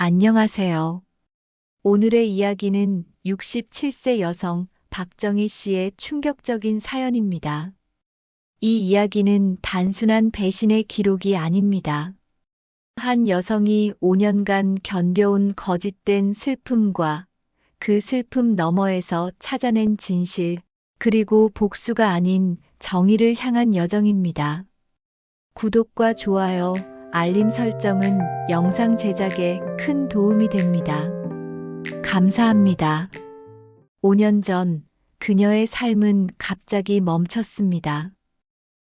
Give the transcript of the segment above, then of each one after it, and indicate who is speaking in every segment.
Speaker 1: 안녕하세요. 오늘의 이야기는 67세 여성 박정희 씨의 충격적인 사연입니다. 이 이야기는 단순한 배신의 기록이 아닙니다. 한 여성이 5년간 견뎌온 거짓된 슬픔과 그 슬픔 너머에서 찾아낸 진실, 그리고 복수가 아닌 정의를 향한 여정입니다. 구독과 좋아요, 알림 설정은 영상 제작에 큰 도움이 됩니다. 감사합니다. 5년 전 그녀의 삶은 갑자기 멈췄습니다.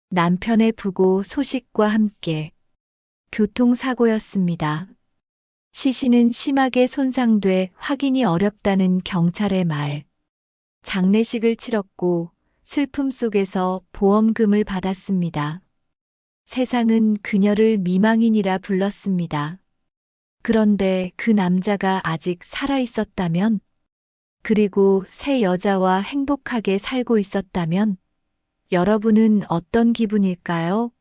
Speaker 1: 남편의 부고 소식과 함께 교통사고였습니다. 시신은 심하게 손상돼 확인이 어렵다는 경찰의 말. 장례식을 치렀고 슬픔 속에서 보험금을 받았습니다. 세상은 그녀를 미망인이라 불렀습니다. 그런데 그 남자가 아직 살아 있었다면, 그리고 새 여자와 행복하게 살고 있었다면, 여러분은 어떤 기분일까요?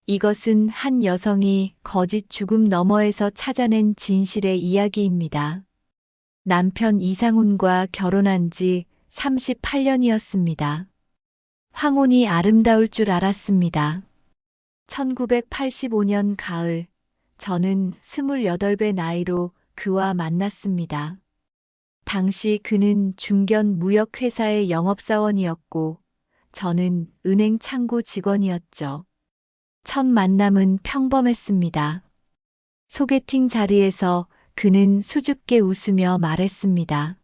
Speaker 1: 이것은 한 여성이 거짓 죽음 너머에서 찾아낸 진실의 이야기입니다. 남편 이상훈과 결혼한 지 38년이었습니다. 황혼이 아름다울 줄 알았습니다. 1985년 가을, 저는 28배 나이로 그와 만났습니다. 당시 그는 중견 무역회사의 영업사원이었고, 저는 은행 창구 직원이었죠. 첫 만남은 평범했습니다. 소개팅 자리에서 그는 수줍게 웃으며 말했습니다.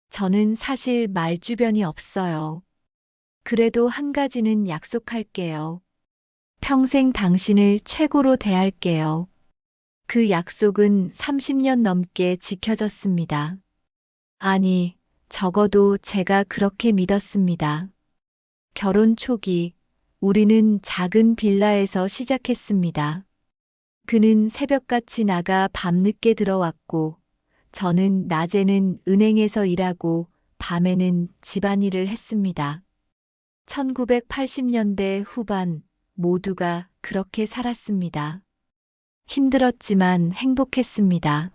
Speaker 1: 저는 사실 말주변이 없어요. 그래도 한 가지는 약속할게요. 평생 당신을 최고로 대할게요. 그 약속은 30년 넘게 지켜졌습니다. 아니, 적어도 제가 그렇게 믿었습니다. 결혼 초기, 우리는 작은 빌라에서 시작했습니다. 그는 새벽같이 나가 밤늦게 들어왔고, 저는 낮에는 은행에서 일하고, 밤에는 집안일을 했습니다. 1980년대 후반, 모두가 그렇게 살았습니다. 힘들었지만 행복했습니다.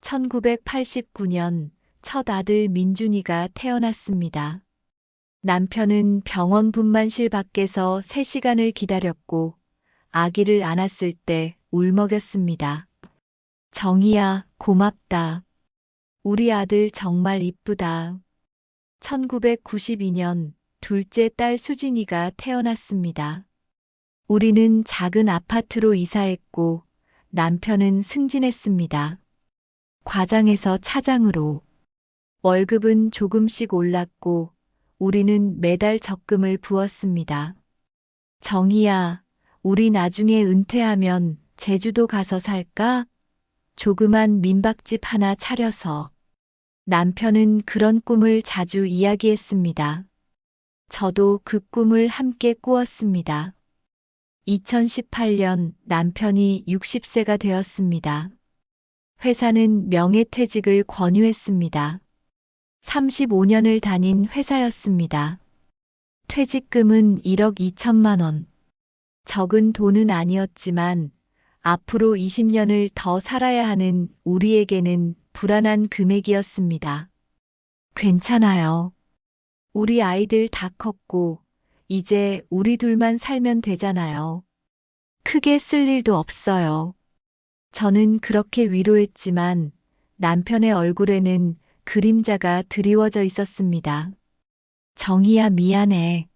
Speaker 1: 1989년 첫 아들 민준이가 태어났습니다. 남편은 병원 분만실 밖에서 3시간을 기다렸고 아기를 안았을 때 울먹였습니다. 정희야, 고맙다. 우리 아들 정말 이쁘다. 1992년 둘째 딸 수진이가 태어났습니다. 우리는 작은 아파트로 이사했고 남편은 승진했습니다. 과장에서 차장으로. 월급은 조금씩 올랐고 우리는 매달 적금을 부었습니다. 정희야, 우리 나중에 은퇴하면 제주도 가서 살까? 조그만 민박집 하나 차려서. 남편은 그런 꿈을 자주 이야기했습니다. 저도 그 꿈을 함께 꾸었습니다. 2018년 남편이 60세가 되었습니다. 회사는 명예퇴직을 권유했습니다. 35년을 다닌 회사였습니다. 퇴직금은 1억 2천만 원. 적은 돈은 아니었지만 앞으로 20년을 더 살아야 하는 우리에게는 불안한 금액이었습니다. 괜찮아요. 우리 아이들 다 컸고 이제 우리 둘만 살면 되잖아요. 크게 쓸 일도 없어요. 저는 그렇게 위로했지만 남편의 얼굴에는 그림자가 드리워져 있었습니다. 정희야, 미안해.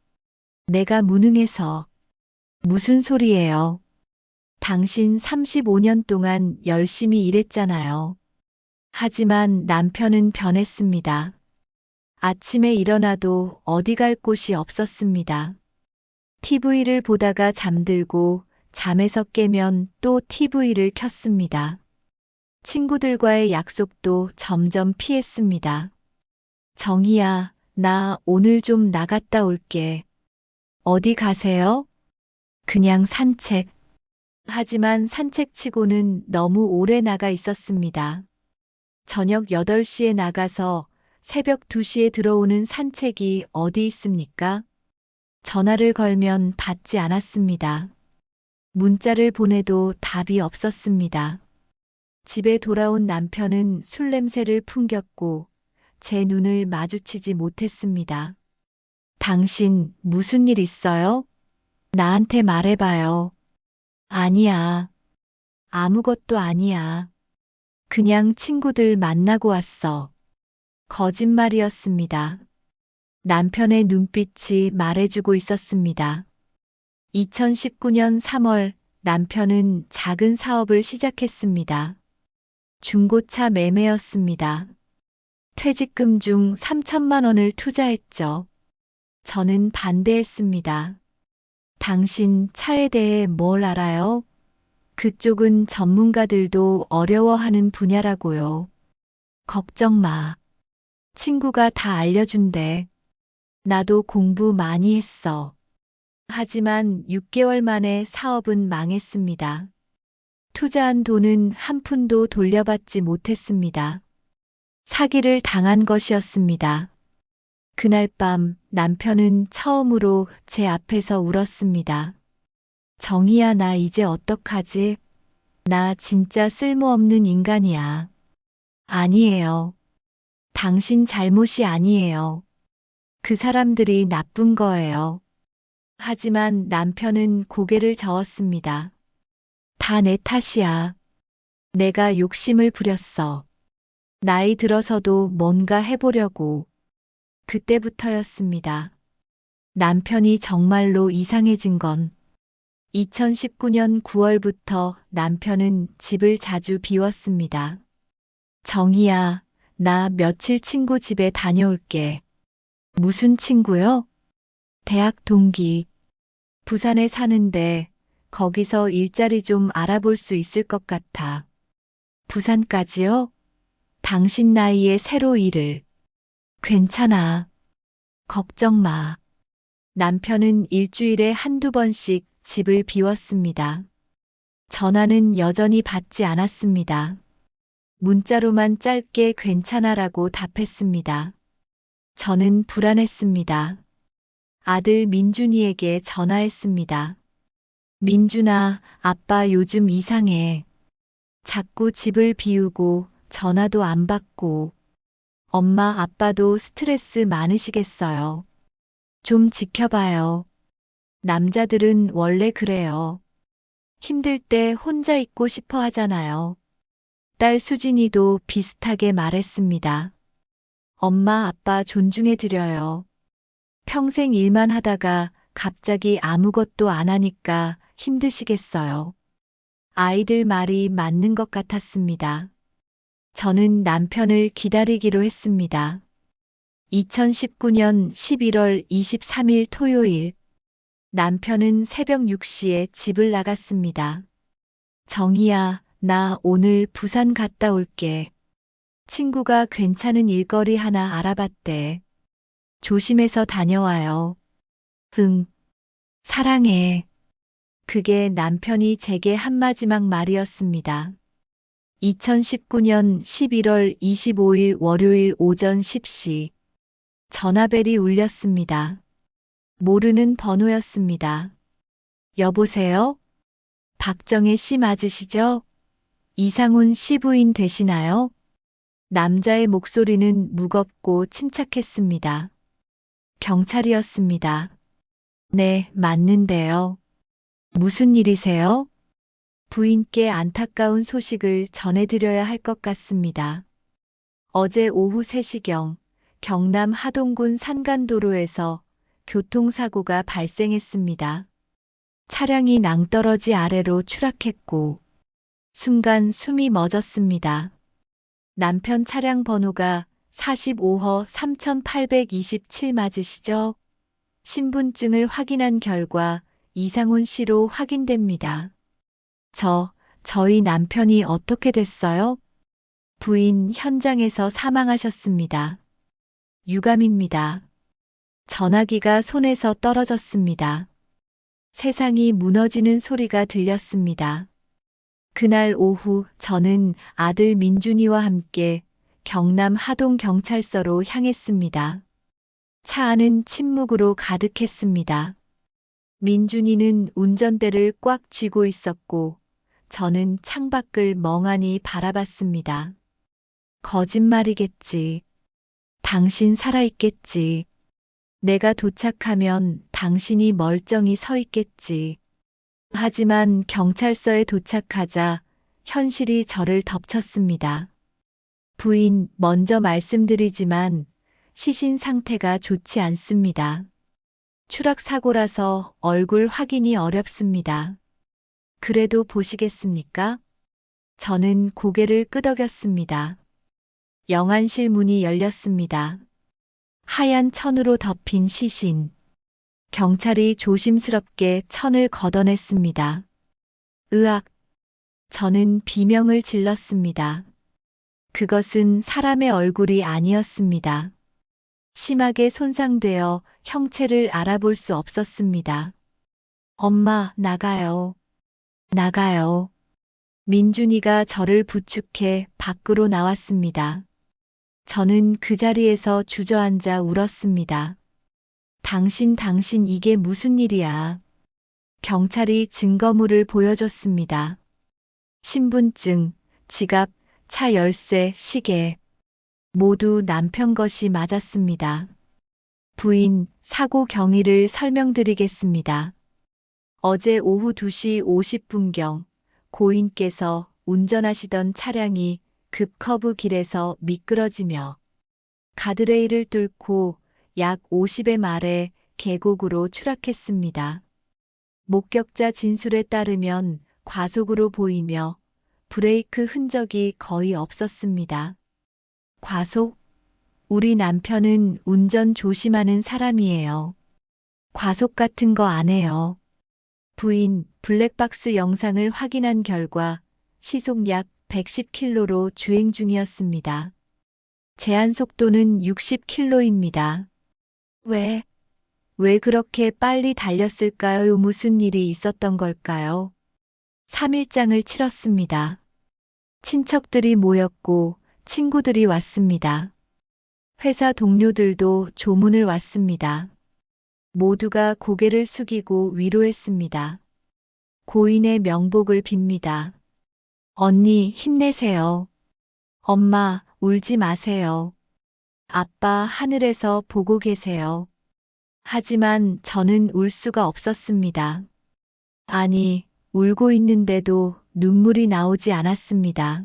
Speaker 1: 내가 무능해서. 무슨 소리예요? 당신 35년 동안 열심히 일했잖아요. 하지만 남편은 변했습니다. 아침에 일어나도 어디 갈 곳이 없었습니다. TV를 보다가 잠들고 잠에서 깨면 또 TV를 켰습니다. 친구들과의 약속도 점점 피했습니다. 정희야, 나 오늘 좀 나갔다 올게. 어디 가세요? 그냥 산책. 하지만 산책치고는 너무 오래 나가 있었습니다. 저녁 8시에 나가서 새벽 2시에 들어오는 산책이 어디 있습니까? 전화를 걸면 받지 않았습니다. 문자를 보내도 답이 없었습니다. 집에 돌아온 남편은 술 냄새를 풍겼고 제 눈을 마주치지 못했습니다. 당신 무슨 일 있어요? 나한테 말해봐요. 아니야. 아무것도 아니야. 그냥 친구들 만나고 왔어. 거짓말이었습니다. 남편의 눈빛이 말해주고 있었습니다. 2019년 3월 남편은 작은 사업을 시작했습니다. 중고차 매매였습니다. 퇴직금 중 3천만 원을 투자했죠. 저는 반대했습니다. 당신 차에 대해 뭘 알아요? 그쪽은 전문가들도 어려워하는 분야라고요. 걱정 마. 친구가 다 알려준대. 나도 공부 많이 했어. 하지만 6개월 만에 사업은 망했습니다. 투자한 돈은 한 푼도 돌려받지 못했습니다. 사기를 당한 것이었습니다. 그날 밤 남편은 처음으로 제 앞에서 울었습니다. 정희야, 나 이제 어떡하지? 나 진짜 쓸모없는 인간이야. 아니에요. 당신 잘못이 아니에요. 그 사람들이 나쁜 거예요. 하지만 남편은 고개를 저었습니다. 다 내 탓이야. 내가 욕심을 부렸어. 나이 들어서도 뭔가 해보려고. 그때부터였습니다. 남편이 정말로 이상해진 건 2019년 9월부터 남편은 집을 자주 비웠습니다. 정희야, 나 며칠 친구 집에 다녀올게. 무슨 친구요? 대학 동기. 부산에 사는데 거기서 일자리 좀 알아볼 수 있을 것 같아. 부산까지요? 당신 나이에 새로 일을. 괜찮아. 걱정 마. 남편은 일주일에 한두 번씩 집을 비웠습니다. 전화는 여전히 받지 않았습니다. 문자로만 짧게 괜찮아라고 답했습니다. 저는 불안했습니다. 아들 민준이에게 전화했습니다. 민준아, 아빠 요즘 이상해. 자꾸 집을 비우고 전화도 안 받고. 엄마, 아빠도 스트레스 많으시겠어요. 좀 지켜봐요. 남자들은 원래 그래요. 힘들 때 혼자 있고 싶어 하잖아요. 딸 수진이도 비슷하게 말했습니다. 엄마, 아빠 존중해드려요. 평생 일만 하다가 갑자기 아무것도 안 하니까 힘드시겠어요. 아이들 말이 맞는 것 같았습니다. 저는 남편을 기다리기로 했습니다. 2019년 11월 23일 토요일, 남편은 새벽 6시에 집을 나갔습니다. 정희야, 나 오늘 부산 갔다 올게. 친구가 괜찮은 일거리 하나 알아봤대. 조심해서 다녀와요. 응. 사랑해. 그게 남편이 제게 한 마지막 말이었습니다. 2019년 11월 25일 월요일 오전 10시. 전화벨이 울렸습니다. 모르는 번호였습니다. 여보세요? 박정혜 씨 맞으시죠? 이상훈 씨 부인 되시나요? 남자의 목소리는 무겁고 침착했습니다. 경찰이었습니다. 네, 맞는데요. 무슨 일이세요? 부인께 안타까운 소식을 전해드려야 할 것 같습니다. 어제 오후 3시경 경남 하동군 산간도로에서 교통사고가 발생했습니다. 차량이 낭떠러지 아래로 추락했고 순간 숨이 멎었습니다. 남편 차량 번호가 45허 3827 맞으시죠? 신분증을 확인한 결과 이상훈 씨로 확인됩니다. 저희 남편이 어떻게 됐어요? 부인 현장에서 사망하셨습니다. 유감입니다. 전화기가 손에서 떨어졌습니다. 세상이 무너지는 소리가 들렸습니다. 그날 오후 저는 아들 민준이와 함께 경남 하동경찰서로 향했습니다. 차 안은 침묵으로 가득했습니다. 민준이는 운전대를 꽉 쥐고 있었고 저는 창밖을 멍하니 바라봤습니다. 거짓말이겠지. 당신 살아있겠지. 내가 도착하면 당신이 멀쩡히 서 있겠지. 하지만 경찰서에 도착하자 현실이 저를 덮쳤습니다. 부인, 먼저 말씀드리지만 시신 상태가 좋지 않습니다. 추락 사고라서 얼굴 확인이 어렵습니다. 그래도 보시겠습니까? 저는 고개를 끄덕였습니다. 영안실 문이 열렸습니다. 하얀 천으로 덮인 시신. 경찰이 조심스럽게 천을 걷어냈습니다. 으악! 저는 비명을 질렀습니다. 그것은 사람의 얼굴이 아니었습니다. 심하게 손상되어 형체를 알아볼 수 없었습니다. 엄마, 나가요. 나가요. 민준이가 저를 부축해 밖으로 나왔습니다. 저는 그 자리에서 주저앉아 울었습니다. 당신 이게 무슨 일이야? 경찰이 증거물을 보여줬습니다. 신분증, 지갑, 차 열쇠, 시계. 모두 남편 것이 맞았습니다. 부인, 사고 경위를 설명드리겠습니다. 어제 오후 2시 50분경 고인께서 운전하시던 차량이 급 커브 길에서 미끄러지며 가드레일을 뚫고 약 50의 말에 계곡으로 추락했습니다. 목격자 진술에 따르면 과속으로 보이며 브레이크 흔적이 거의 없었습니다. 과속? 우리 남편은 운전 조심하는 사람이에요. 과속 같은 거 안 해요. 부인, 블랙박스 영상을 확인한 결과 시속 약 110km로 주행 중이었습니다. 제한 속도는 60km입니다. 왜 그렇게 빨리 달렸을까요? 무슨 일이 있었던 걸까요? 3일장을 치렀습니다. 친척들이 모였고 친구들이 왔습니다. 회사 동료들도 조문을 왔습니다. 모두가 고개를 숙이고 위로했습니다. 고인의 명복을 빕니다. 언니, 힘내세요. 엄마, 울지 마세요. 아빠, 하늘에서 보고 계세요. 하지만 저는 울 수가 없었습니다. 아니, 울고 있는데도 눈물이 나오지 않았습니다.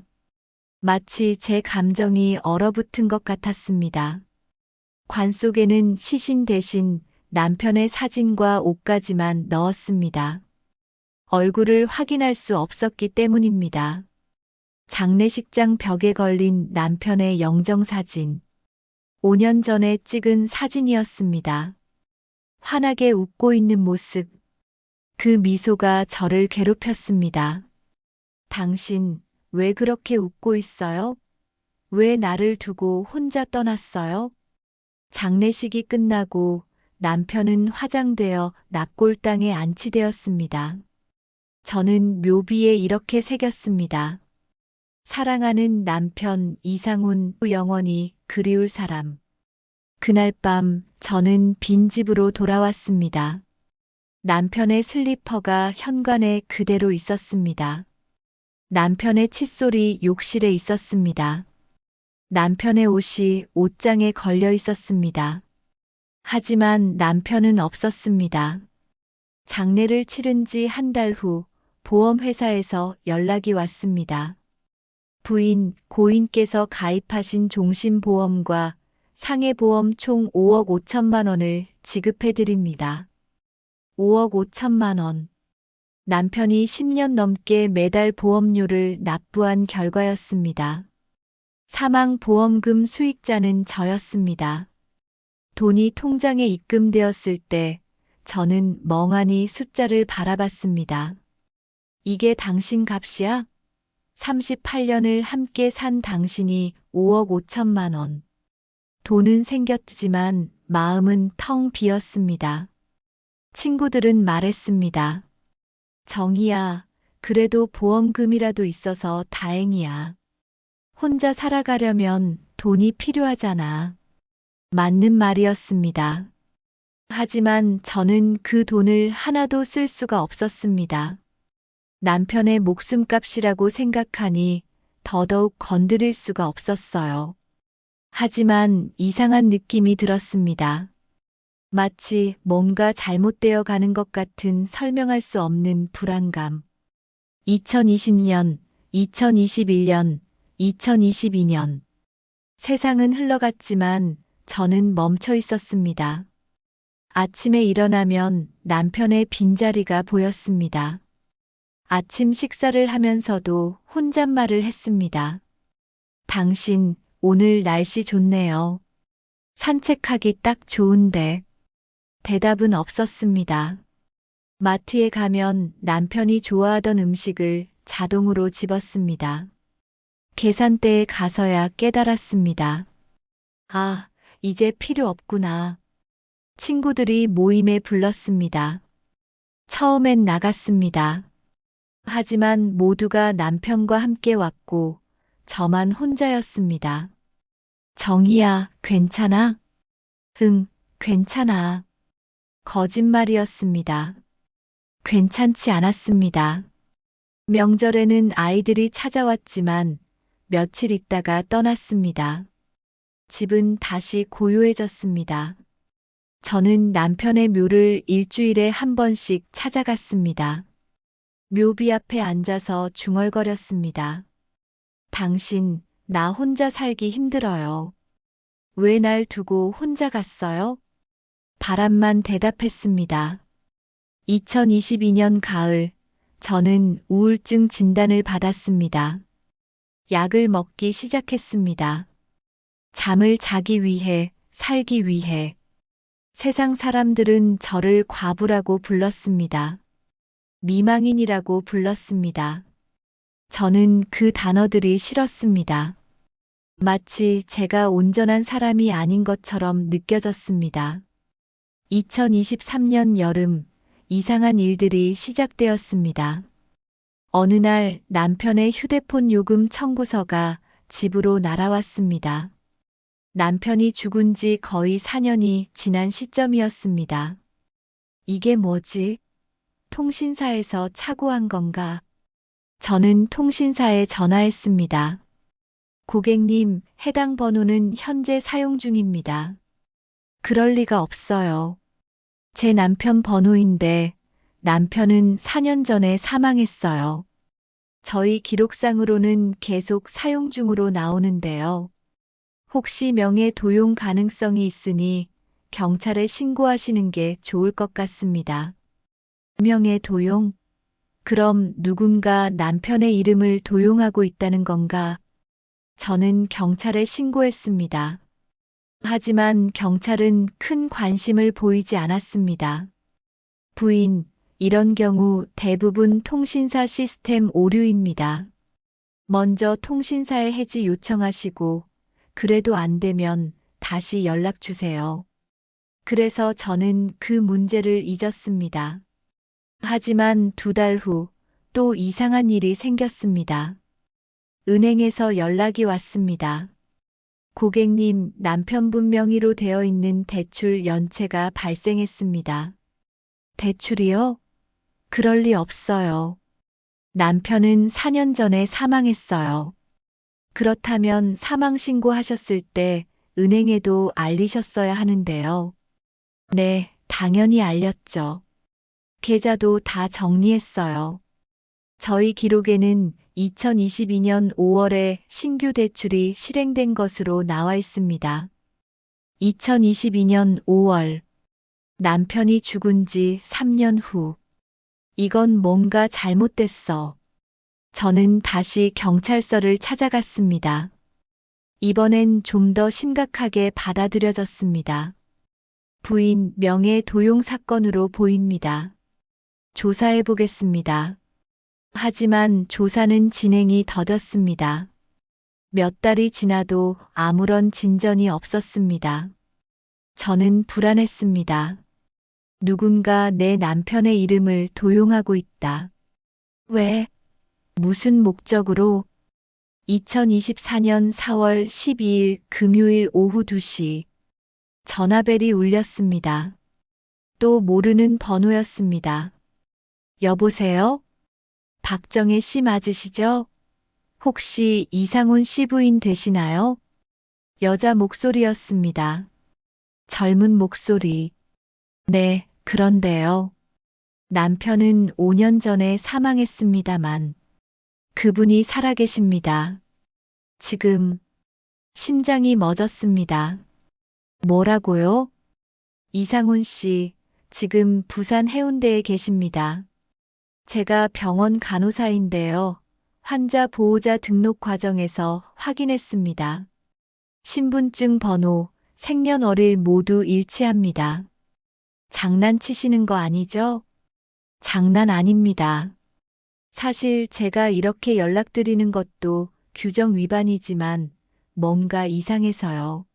Speaker 1: 마치 제 감정이 얼어붙은 것 같았습니다. 관 속에는 시신 대신 남편의 사진과 옷까지만 넣었습니다. 얼굴을 확인할 수 없었기 때문입니다. 장례식장 벽에 걸린 남편의 영정사진. 5년 전에 찍은 사진이었습니다. 환하게 웃고 있는 모습. 그 미소가 저를 괴롭혔습니다. 당신, 왜 그렇게 웃고 있어요? 왜 나를 두고 혼자 떠났어요? 장례식이 끝나고 남편은 화장되어 납골당에 안치되었습니다. 저는 묘비에 이렇게 새겼습니다. 사랑하는 남편 이상훈, 영원히 그리울 사람. 그날 밤 저는 빈집으로 돌아왔습니다. 남편의 슬리퍼가 현관에 그대로 있었습니다. 남편의 칫솔이 욕실에 있었습니다. 남편의 옷이 옷장에 걸려 있었습니다. 하지만 남편은 없었습니다. 장례를 치른 지 한 달 후 보험회사에서 연락이 왔습니다. 부인, 고인께서 가입하신 종신보험과 상해보험 총 5억 5천만 원을 지급해드립니다. 5억 5천만 원. 남편이 10년 넘게 매달 보험료를 납부한 결과였습니다. 사망보험금 수익자는 저였습니다. 돈이 통장에 입금되었을 때 저는 멍하니 숫자를 바라봤습니다. 이게 당신 값이야? 38년을 함께 산 당신이 5억 5천만 원. 돈은 생겼지만 마음은 텅 비었습니다. 친구들은 말했습니다. 정희야, 그래도 보험금이라도 있어서 다행이야. 혼자 살아가려면 돈이 필요하잖아. 맞는 말이었습니다. 하지만 저는 그 돈을 하나도 쓸 수가 없었습니다. 남편의 목숨값이라고 생각하니 더더욱 건드릴 수가 없었어요. 하지만 이상한 느낌이 들었습니다. 마치 뭔가 잘못되어 가는 것 같은 설명할 수 없는 불안감. 2020년, 2021년, 2022년. 세상은 흘러갔지만 저는 멈춰 있었습니다. 아침에 일어나면 남편의 빈자리가 보였습니다. 아침 식사를 하면서도 혼잣말을 했습니다. 당신, 오늘 날씨 좋네요. 산책하기 딱 좋은데. 대답은 없었습니다. 마트에 가면 남편이 좋아하던 음식을 자동으로 집었습니다. 계산대에 가서야 깨달았습니다. 아, 이제 필요 없구나. 친구들이 모임에 불렀습니다. 처음엔 나갔습니다. 하지만 모두가 남편과 함께 왔고 저만 혼자였습니다. 정희야, 괜찮아? 응, 괜찮아. 거짓말이었습니다. 괜찮지 않았습니다. 명절에는 아이들이 찾아왔지만 며칠 있다가 떠났습니다. 집은 다시 고요해졌습니다. 저는 남편의 묘를 일주일에 한 번씩 찾아갔습니다. 묘비 앞에 앉아서 중얼거렸습니다. 당신, 나 혼자 살기 힘들어요. 왜 날 두고 혼자 갔어요? 바람만 대답했습니다. 2022년 가을, 저는 우울증 진단을 받았습니다. 약을 먹기 시작했습니다. 잠을 자기 위해, 살기 위해. 세상 사람들은 저를 과부라고 불렀습니다. 미망인이라고 불렀습니다. 저는 그 단어들이 싫었습니다. 마치 제가 온전한 사람이 아닌 것처럼 느껴졌습니다. 2023년 여름, 이상한 일들이 시작되었습니다. 어느 날 남편의 휴대폰 요금 청구서가 집으로 날아왔습니다. 남편이 죽은 지 거의 4년이 지난 시점이었습니다. 이게 뭐지? 통신사에서 착오한 건가? 저는 통신사에 전화했습니다. 고객님, 해당 번호는 현재 사용 중입니다. 그럴 리가 없어요. 제 남편 번호인데 남편은 4년 전에 사망했어요. 저희 기록상으로는 계속 사용 중으로 나오는데요. 혹시 명예 도용 가능성이 있으니 경찰에 신고하시는 게 좋을 것 같습니다. 명예 도용? 그럼 누군가 남편의 이름을 도용하고 있다는 건가? 저는 경찰에 신고했습니다. 하지만 경찰은 큰 관심을 보이지 않았습니다. 부인, 이런 경우 대부분 통신사 시스템 오류입니다. 먼저 통신사에 해지 요청하시고, 그래도 안 되면 다시 연락 주세요. 그래서 저는 그 문제를 잊었습니다. 하지만 2달 후 또 이상한 일이 생겼습니다. 은행에서 연락이 왔습니다. 고객님, 남편분 명의로 되어 있는 대출 연체가 발생했습니다. 대출이요? 그럴 리 없어요. 남편은 4년 전에 사망했어요. 그렇다면 사망 신고하셨을 때 은행에도 알리셨어야 하는데요. 네, 당연히 알렸죠. 계좌도 다 정리했어요. 저희 기록에는 2022년 5월에 신규 대출이 실행된 것으로 나와 있습니다. 2022년 5월, 남편이 죽은 지 3년 후. 이건 뭔가 잘못됐어. 저는 다시 경찰서를 찾아갔습니다. 이번엔 좀 더 심각하게 받아들여졌습니다. 부인 명예 도용 사건으로 보입니다. 조사해 보겠습니다. 하지만 조사는 진행이 더뎠습니다. 몇 달이 지나도 아무런 진전이 없었습니다. 저는 불안했습니다. 누군가 내 남편의 이름을 도용하고 있다. 왜? 무슨 목적으로? 2024년 4월 12일 금요일 오후 2시. 전화벨이 울렸습니다. 또 모르는 번호였습니다. 여보세요? 박정혜 씨 맞으시죠? 혹시 이상훈 씨 부인 되시나요? 여자 목소리였습니다. 젊은 목소리. 네, 그런데요. 남편은 5년 전에 사망했습니다만 그분이 살아계십니다. 지금 심장이 멎었습니다. 뭐라고요? 이상훈 씨, 지금 부산 해운대에 계십니다. 제가 병원 간호사인데요. 환자 보호자 등록 과정에서 확인했습니다. 신분증 번호, 생년월일 모두 일치합니다. 장난치시는 거 아니죠? 장난 아닙니다. 사실 제가 이렇게 연락드리는 것도 규정 위반이지만 뭔가 이상해서요.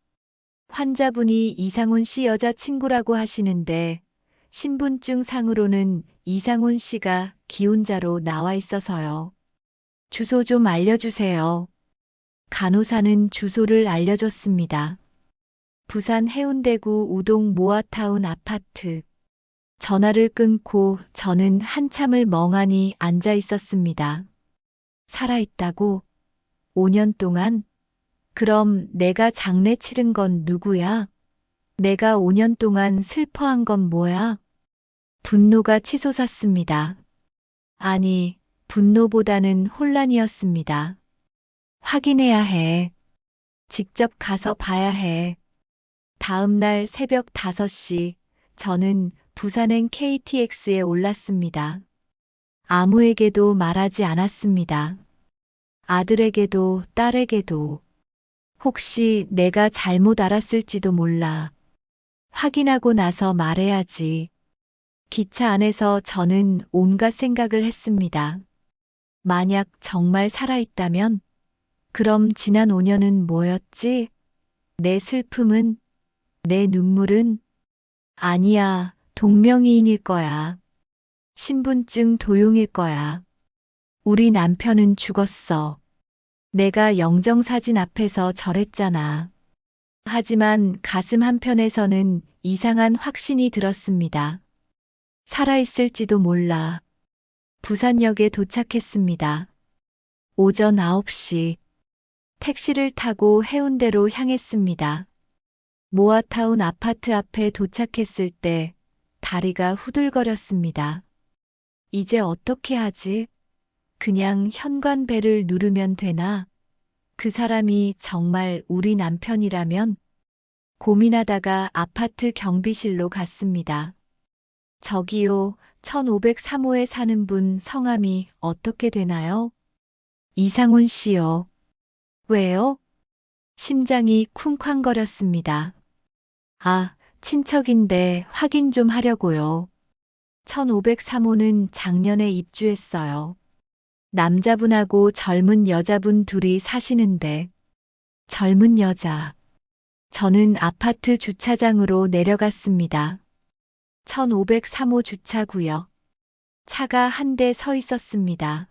Speaker 1: 환자분이 이상훈 씨 여자친구라고 하시는데 신분증 상으로는 이상훈 씨가 기혼자로 나와 있어서요. 주소 좀 알려주세요. 간호사는 주소를 알려줬습니다. 부산 해운대구 우동 모아타운 아파트. 전화를 끊고 저는 한참을 멍하니 앉아 있었습니다. 살아있다고? 5년 동안? 그럼 내가 장례 치른 건 누구야? 내가 5년 동안 슬퍼한 건 뭐야? 분노가 치솟았습니다. 아니, 분노보다는 혼란이었습니다. 확인해야 해. 직접 가서 봐야 해. 다음 날 새벽 5시, 저는 부산행 KTX에 올랐습니다. 아무에게도 말하지 않았습니다. 아들에게도 딸에게도. 혹시 내가 잘못 알았을지도 몰라. 확인하고 나서 말해야지. 기차 안에서 저는 온갖 생각을 했습니다. 만약 정말 살아있다면? 그럼 지난 5년은 뭐였지? 내 슬픔은? 내 눈물은? 아니야, 동명이인일 거야. 신분증 도용일 거야. 우리 남편은 죽었어. 내가 영정사진 앞에서 절했잖아. 하지만 가슴 한편에서는 이상한 확신이 들었습니다. 살아있을지도 몰라. 부산역에 도착했습니다. 오전 9시. 택시를 타고 해운대로 향했습니다. 모아타운 아파트 앞에 도착했을 때 다리가 후들거렸습니다. 이제 어떻게 하지? 그냥 현관벨을 누르면 되나? 그 사람이 정말 우리 남편이라면? 고민하다가 아파트 경비실로 갔습니다. 저기요, 1503호에 사는 분 성함이 어떻게 되나요? 이상훈 씨요. 왜요? 심장이 쿵쾅거렸습니다. 아, 친척인데 확인 좀 하려고요. 1503호는 작년에 입주했어요. 남자분하고 젊은 여자분 둘이 사시는데, 젊은 여자. 저는 아파트 주차장으로 내려갔습니다. 1503호 주차구역. 차가 한 대 서 있었습니다.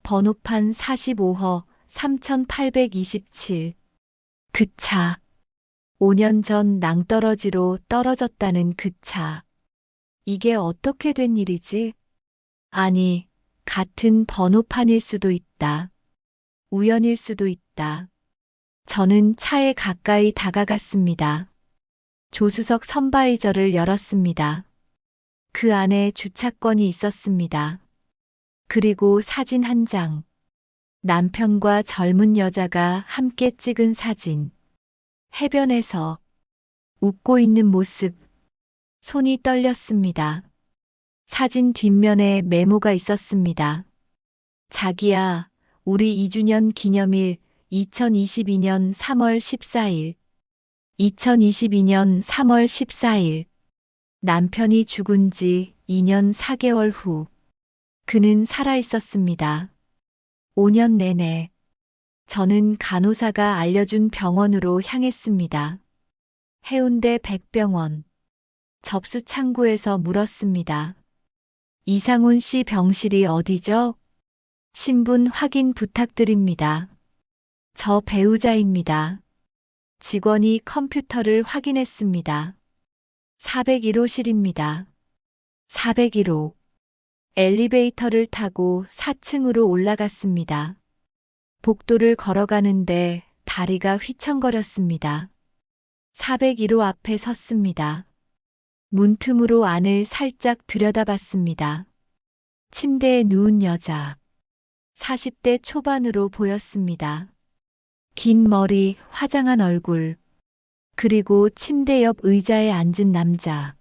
Speaker 1: 번호판 45허 3827. 그 차. 5년 전 낭떠러지로 떨어졌다는 그 차. 이게 어떻게 된 일이지? 아니, 같은 번호판일 수도 있다. 우연일 수도 있다. 저는 차에 가까이 다가갔습니다. 조수석 선바이저를 열었습니다. 그 안에 주차권이 있었습니다. 그리고 사진 한 장. 남편과 젊은 여자가 함께 찍은 사진. 해변에서 웃고 있는 모습. 손이 떨렸습니다. 사진 뒷면에 메모가 있었습니다. 자기야, 우리 2주년 기념일 2022년 3월 14일. 2022년 3월 14일. 남편이 죽은 지 2년 4개월 후. 그는 살아 있었습니다. 5년 내내. 저는 간호사가 알려준 병원으로 향했습니다. 해운대 백병원. 접수 창구에서 물었습니다. 이상훈 씨 병실이 어디죠? 신분 확인 부탁드립니다. 저 배우자입니다. 직원이 컴퓨터를 확인했습니다. 401호실입니다. 401호. 엘리베이터를 타고 4층으로 올라갔습니다. 복도를 걸어가는데 다리가 휘청거렸습니다. 401호 앞에 섰습니다. 문틈으로 안을 살짝 들여다봤습니다. 침대에 누운 여자. 40대 초반으로 보였습니다. 긴 머리, 화장한 얼굴. 그리고 침대 옆 의자에 앉은 남자.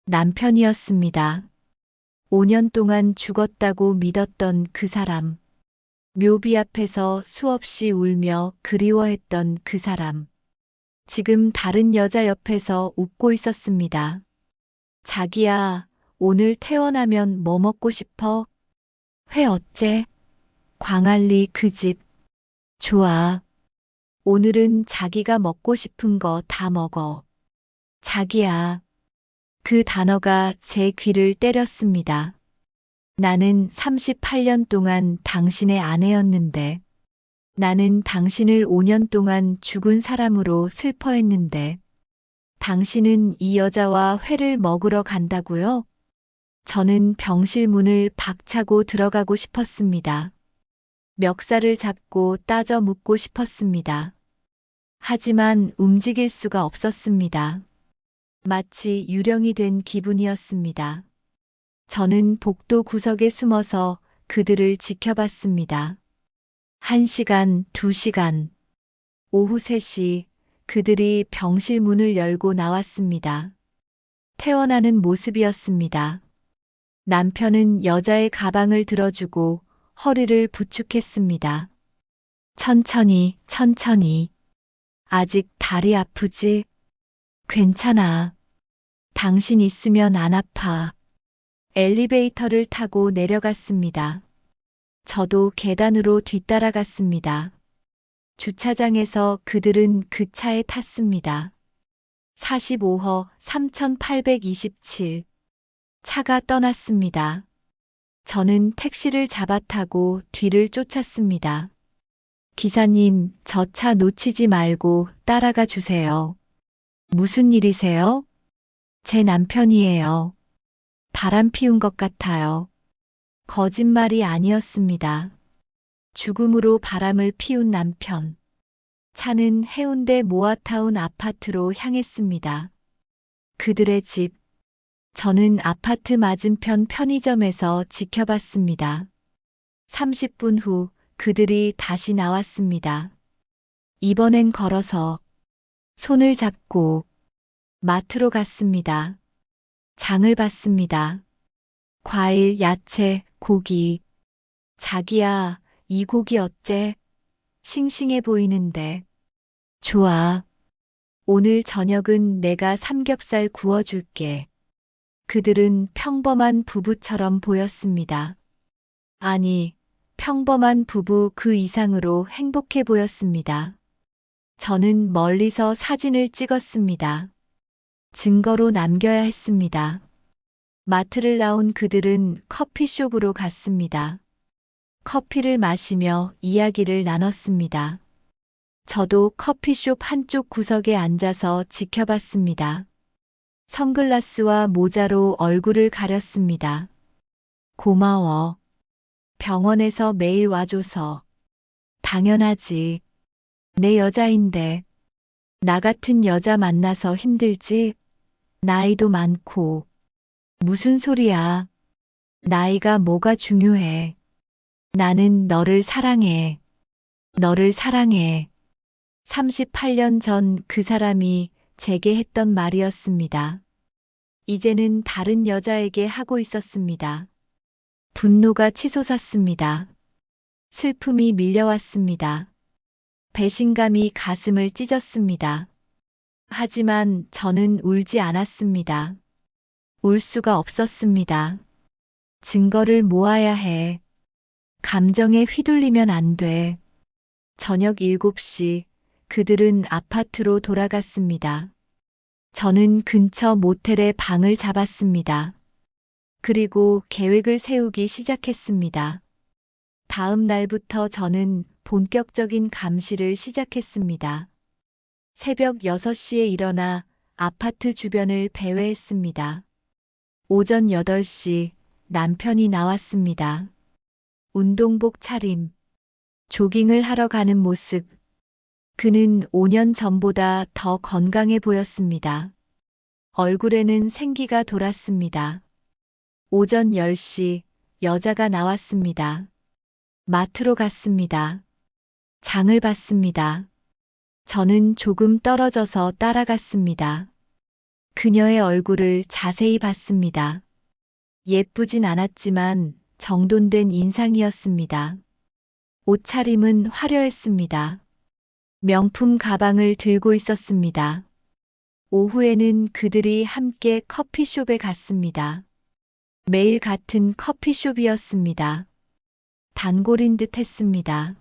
Speaker 1: 남편이었습니다. 5년 동안 죽었다고 믿었던 그 사람. 묘비 앞에서 수없이 울며 그리워했던 그 사람. 지금 다른 여자 옆에서 웃고 있었습니다. 자기야, 오늘 퇴원하면 뭐 먹고 싶어? 회 어째? 광안리 그 집. 좋아. 오늘은 자기가 먹고 싶은 거 다 먹어. 자기야. 그 단어가 제 귀를 때렸습니다. 나는 38년 동안 당신의 아내였는데, 나는 당신을 5년 동안 죽은 사람으로 슬퍼했는데, 당신은 이 여자와 회를 먹으러 간다고요? 저는 병실 문을 박차고 들어가고 싶었습니다. 멱살을 잡고 따져 묻고 싶었습니다. 하지만 움직일 수가 없었습니다. 마치 유령이 된 기분이었습니다. 저는 복도 구석에 숨어서 그들을 지켜봤습니다. 1시간, 2시간, 오후 3시 그들이 병실 문을 열고 나왔습니다. 퇴원하는 모습이었습니다. 남편은 여자의 가방을 들어주고 허리를 부축했습니다. 천천히, 천천히. 아직 다리 아프지? 괜찮아. 당신 있으면 안 아파. 엘리베이터를 타고 내려갔습니다. 저도 계단으로 뒤따라갔습니다. 주차장에서 그들은 그 차에 탔습니다. 45호 3827. 차가 떠났습니다. 저는 택시를 잡아타고 뒤를 쫓았습니다. 기사님, 저 차 놓치지 말고 따라가 주세요. 무슨 일이세요? 제 남편이에요. 바람 피운 것 같아요. 거짓말이 아니었습니다. 죽음으로 바람을 피운 남편. 차는 해운대 모아타운 아파트로 향했습니다. 그들의 집. 저는 아파트 맞은편 편의점에서 지켜봤습니다. 30분 후 그들이 다시 나왔습니다. 이번엔 걸어서 손을 잡고 마트로 갔습니다. 장을 봤습니다. 과일, 야채, 고기. 자기야, 이 고기 어째? 싱싱해 보이는데. 좋아. 오늘 저녁은 내가 삼겹살 구워줄게. 그들은 평범한 부부처럼 보였습니다. 아니, 평범한 부부 그 이상으로 행복해 보였습니다. 저는 멀리서 사진을 찍었습니다. 증거로 남겨야 했습니다. 마트를 나온 그들은 커피숍으로 갔습니다. 커피를 마시며 이야기를 나눴습니다. 저도 커피숍 한쪽 구석에 앉아서 지켜봤습니다. 선글라스와 모자로 얼굴을 가렸습니다. 고마워. 병원에서 매일 와줘서. 당연하지. 내 여자인데. 나 같은 여자 만나서 힘들지? 나이도 많고. 무슨 소리야. 나이가 뭐가 중요해. 나는 너를 사랑해. 너를 사랑해. 38년 전 그 사람이 제게 했던 말이었습니다. 이제는 다른 여자에게 하고 있었습니다. 분노가 치솟았습니다. 슬픔이 밀려왔습니다. 배신감이 가슴을 찢었습니다. 하지만 저는 울지 않았습니다. 울 수가 없었습니다. 증거를 모아야 해. 감정에 휘둘리면 안 돼. 저녁 7시 그들은 아파트로 돌아갔습니다. 저는 근처 모텔에 방을 잡았습니다. 그리고 계획을 세우기 시작했습니다. 다음 날부터 저는 본격적인 감시를 시작했습니다. 새벽 6시에 일어나 아파트 주변을 배회했습니다. 오전 8시 남편이 나왔습니다. 운동복 차림, 조깅을 하러 가는 모습. 그는 5년 전보다 더 건강해 보였습니다. 얼굴에는 생기가 돌았습니다. 오전 10시 여자가 나왔습니다. 마트로 갔습니다. 장을 봤습니다. 저는 조금 떨어져서 따라갔습니다. 그녀의 얼굴을 자세히 봤습니다. 예쁘진 않았지만 정돈된 인상이었습니다. 옷차림은 화려했습니다. 명품 가방을 들고 있었습니다. 오후에는 그들이 함께 커피숍에 갔습니다. 매일 같은 커피숍이었습니다. 단골인 듯 했습니다.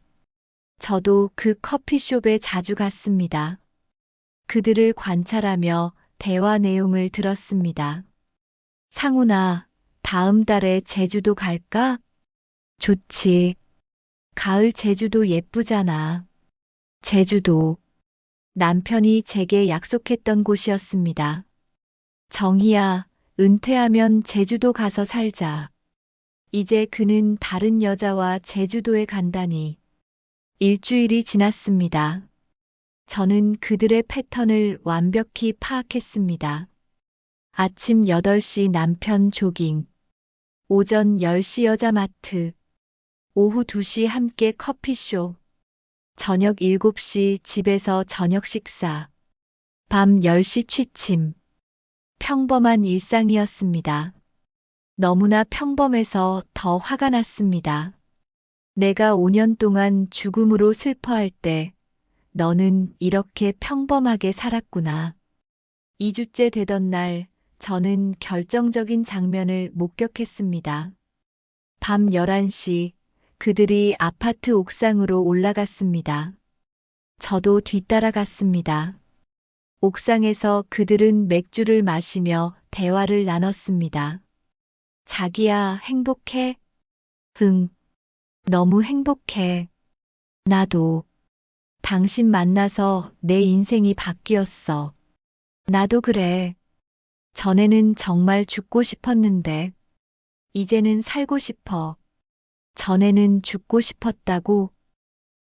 Speaker 1: 저도 그 커피숍에 자주 갔습니다. 그들을 관찰하며 대화 내용을 들었습니다. 상훈아, 다음 달에 제주도 갈까? 좋지. 가을 제주도 예쁘잖아. 제주도. 남편이 제게 약속했던 곳이었습니다. 정희야, 은퇴하면 제주도 가서 살자. 이제 그는 다른 여자와 제주도에 간다니. 일주일이 지났습니다. 저는 그들의 패턴을 완벽히 파악했습니다. 아침 8시 남편 조깅, 오전 10시 여자 마트, 오후 2시 함께 커피쇼, 저녁 7시 집에서 저녁 식사, 밤 10시 취침. 평범한 일상이었습니다. 너무나 평범해서 더 화가 났습니다. 내가 5년 동안 죽음으로 슬퍼할 때 너는 이렇게 평범하게 살았구나. 2주째 되던 날 저는 결정적인 장면을 목격했습니다. 밤 11시 그들이 아파트 옥상으로 올라갔습니다. 저도 뒤따라갔습니다. 옥상에서 그들은 맥주를 마시며 대화를 나눴습니다. 자기야, 행복해? 응, 너무 행복해. 나도. 당신 만나서 내 인생이 바뀌었어. 나도 그래. 전에는 정말 죽고 싶었는데, 이제는 살고 싶어. 전에는 죽고 싶었다고.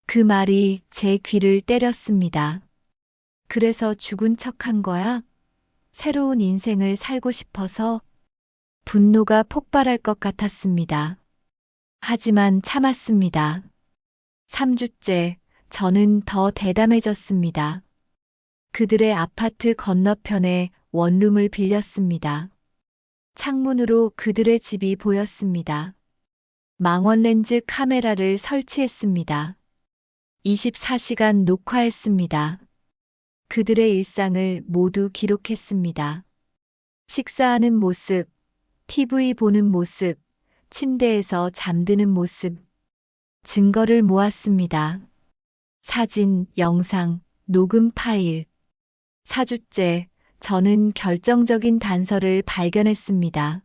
Speaker 1: 그 말이 제 귀를 때렸습니다. 그래서 죽은 척한 거야? 새로운 인생을 살고 싶어서? 분노가 폭발할 것 같았습니다. 하지만 참았습니다. 3주째 저는 더 대담해졌습니다. 그들의 아파트 건너편에 원룸을 빌렸습니다. 창문으로 그들의 집이 보였습니다. 망원렌즈 카메라를 설치했습니다. 24시간 녹화했습니다. 그들의 일상을 모두 기록했습니다. 식사하는 모습, TV 보는 모습, 침대에서 잠드는 모습. 증거를 모았습니다. 사진, 영상, 녹음 파일. 4주째 저는 결정적인 단서를 발견했습니다.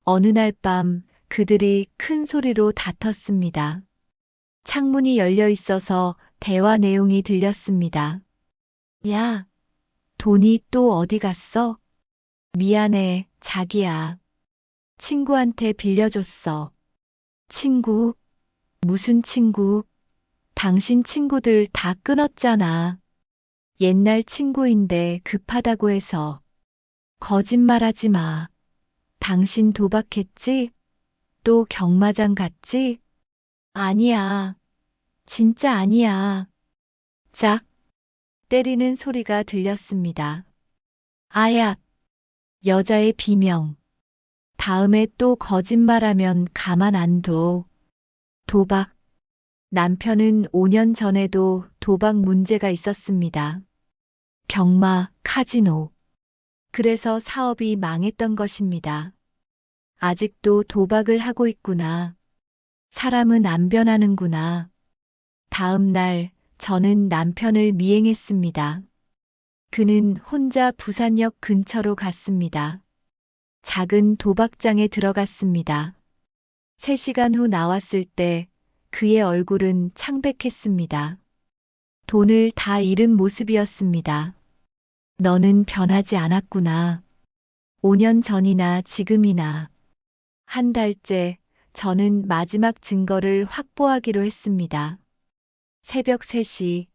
Speaker 1: 어느 날 밤 그들이 큰 소리로 다퉜습니다. 창문이 열려 있어서 대화 내용이 들렸습니다. 야, 돈이 또 어디 갔어? 미안해, 자기야. 친구한테 빌려줬어. 친구? 무슨 친구? 당신 친구들 다 끊었잖아. 옛날 친구인데 급하다고 해서. 거짓말하지 마. 당신 도박했지? 또 경마장 갔지? 아니야. 진짜 아니야. 짝. 때리는 소리가 들렸습니다. 아약. 여자의 비명. 다음에 또 거짓말하면 가만 안 둬. 도박. 남편은 5년 전에도 도박 문제가 있었습니다. 경마, 카지노. 그래서 사업이 망했던 것입니다. 아직도 도박을 하고 있구나. 사람은 안 변하는구나. 다음 날 저는 남편을 미행했습니다. 그는 혼자 부산역 근처로 갔습니다. 작은 도박장에 들어갔습니다. 3시간 후 나왔을 때 그의 얼굴은 창백했습니다. 돈을 다 잃은 모습이었습니다. 너는 변하지 않았구나. 5년 전이나 지금이나. 한 달째 저는 마지막 증거를 확보하기로 했습니다. 새벽 3시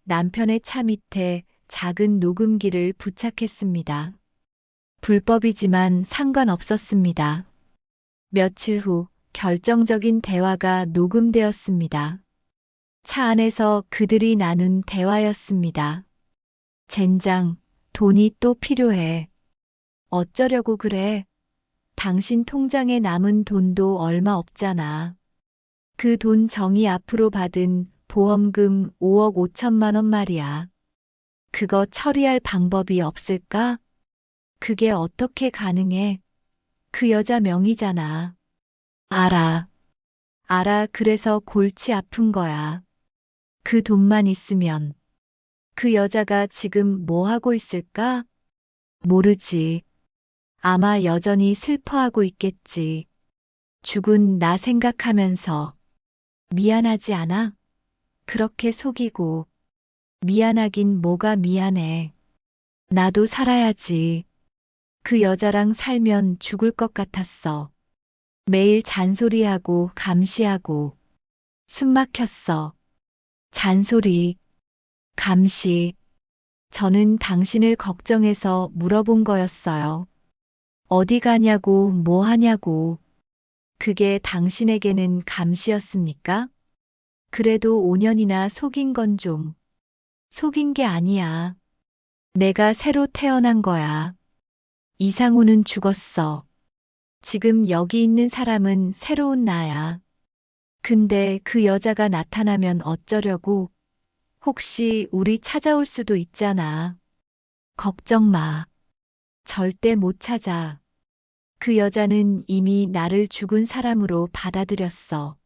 Speaker 1: 남편의 차 밑에 작은 녹음기를 부착했습니다. 불법이지만 상관없었습니다. 며칠 후 결정적인 대화가 녹음되었습니다. 차 안에서 그들이 나눈 대화였습니다. 젠장, 돈이 또 필요해. 어쩌려고 그래? 당신 통장에 남은 돈도 얼마 없잖아. 그 돈 정희 앞으로 받은 보험금 5억 5천만 원 말이야. 그거 처리할 방법이 없을까? 그게 어떻게 가능해? 그 여자 명의잖아. 알아. 알아. 그래서 골치 아픈 거야. 그 돈만 있으면. 그 여자가 지금 뭐 하고 있을까? 모르지. 아마 여전히 슬퍼하고 있겠지. 죽은 나 생각하면서. 미안하지 않아? 그렇게 속이고. 미안하긴 뭐가 미안해. 나도 살아야지. 그 여자랑 살면 죽을 것 같았어. 매일 잔소리하고 감시하고. 숨 막혔어. 잔소리, 감시. 저는 당신을 걱정해서 물어본 거였어요. 어디 가냐고, 뭐 하냐고. 그게 당신에게는 감시였습니까? 그래도 5년이나 속인 건 좀. 속인 게 아니야. 내가 새로 태어난 거야. 이상우는 죽었어. 지금 여기 있는 사람은 새로운 나야. 근데 그 여자가 나타나면 어쩌려고? 혹시 우리 찾아올 수도 있잖아. 걱정 마. 절대 못 찾아. 그 여자는 이미 나를 죽은 사람으로 받아들였어.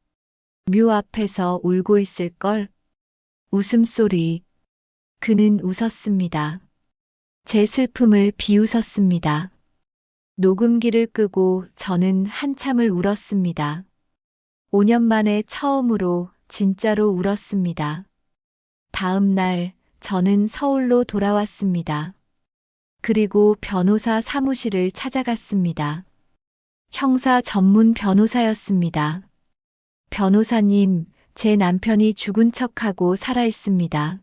Speaker 1: 묘 앞에서 울고 있을걸? 웃음소리. 그는 웃었습니다. 제 슬픔을 비웃었습니다. 녹음기를 끄고 저는 한참을 울었습니다. 5년 만에 처음으로 진짜로 울었습니다. 다음 날 저는 서울로 돌아왔습니다. 그리고 변호사 사무실을 찾아갔습니다. 형사 전문 변호사였습니다. 변호사님, 제 남편이 죽은 척하고 살아 있습니다.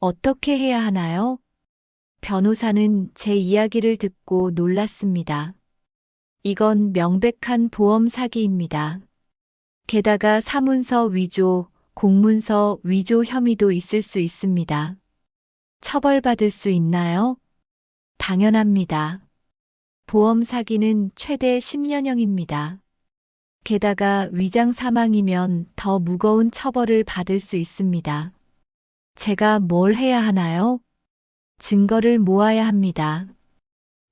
Speaker 1: 어떻게 해야 하나요? 변호사는 제 이야기를 듣고 놀랐습니다. 이건 명백한 보험 사기입니다. 게다가 사문서 위조, 공문서 위조 혐의도 있을 수 있습니다. 처벌받을 수 있나요? 당연합니다. 보험 사기는 최대 10년형입니다. 게다가 위장 사망이면 더 무거운 처벌을 받을 수 있습니다. 제가 뭘 해야 하나요? 증거를 모아야 합니다.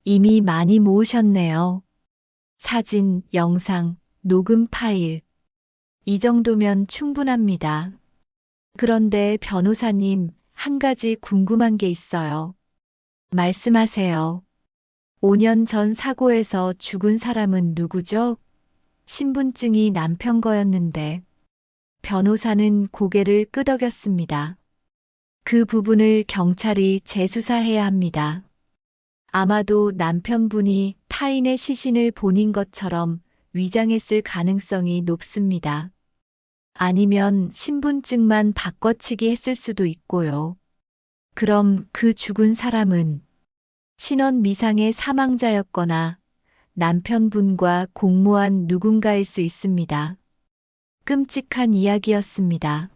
Speaker 1: 이미 많이 모으셨네요. 사진, 영상, 녹음 파일. 이 정도면 충분합니다. 그런데 변호사님, 한 가지 궁금한 게 있어요. 말씀하세요. 5년 전 사고에서 죽은 사람은 누구죠? 신분증이 남편 거였는데. 변호사는 고개를 끄덕였습니다. 그 부분을 경찰이 재수사해야 합니다. 아마도 남편분이 타인의 시신을 본인 것처럼 위장했을 가능성이 높습니다. 아니면 신분증만 바꿔치기 했을 수도 있고요. 그럼 그 죽은 사람은 신원 미상의 사망자였거나 남편분과 공모한 누군가일 수 있습니다. 끔찍한 이야기였습니다.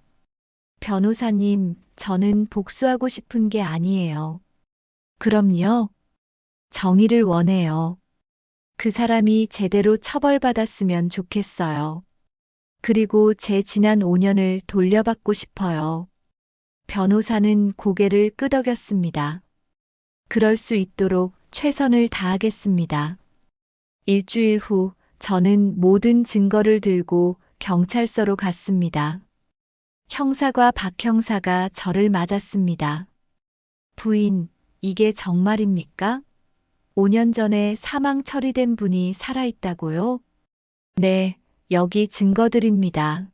Speaker 1: 변호사님, 저는 복수하고 싶은 게 아니에요. 그럼요. 정의를 원해요. 그 사람이 제대로 처벌받았으면 좋겠어요. 그리고 제 지난 5년을 돌려받고 싶어요. 변호사는 고개를 끄덕였습니다. 그럴 수 있도록 최선을 다하겠습니다. 일주일 후 저는 모든 증거를 들고 경찰서로 갔습니다. 형사과 박 형사가 저를 맞았습니다. 부인, 이게 정말입니까? 5년 전에 사망 처리된 분이 살아있다고요? 네, 여기 증거들입니다.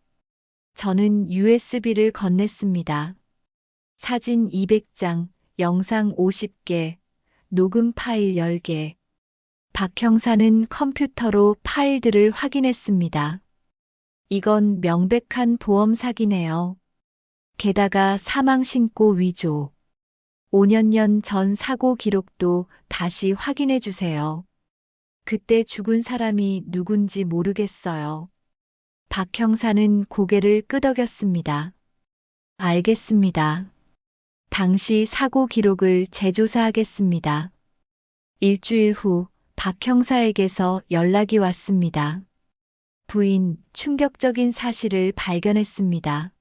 Speaker 1: 저는 USB를 건넸습니다. 사진 200장, 영상 50개, 녹음 파일 10개. 박 형사는 컴퓨터로 파일들을 확인했습니다. 이건 명백한 보험 사기네요. 게다가 사망 신고 위조. 5년 전 사고 기록도 다시 확인해 주세요. 그때 죽은 사람이 누군지 모르겠어요. 박 형사는 고개를 끄덕였습니다. 알겠습니다. 당시 사고 기록을 재조사하겠습니다. 일주일 후 박 형사에게서 연락이 왔습니다. 부인, 충격적인 사실을 발견했습니다.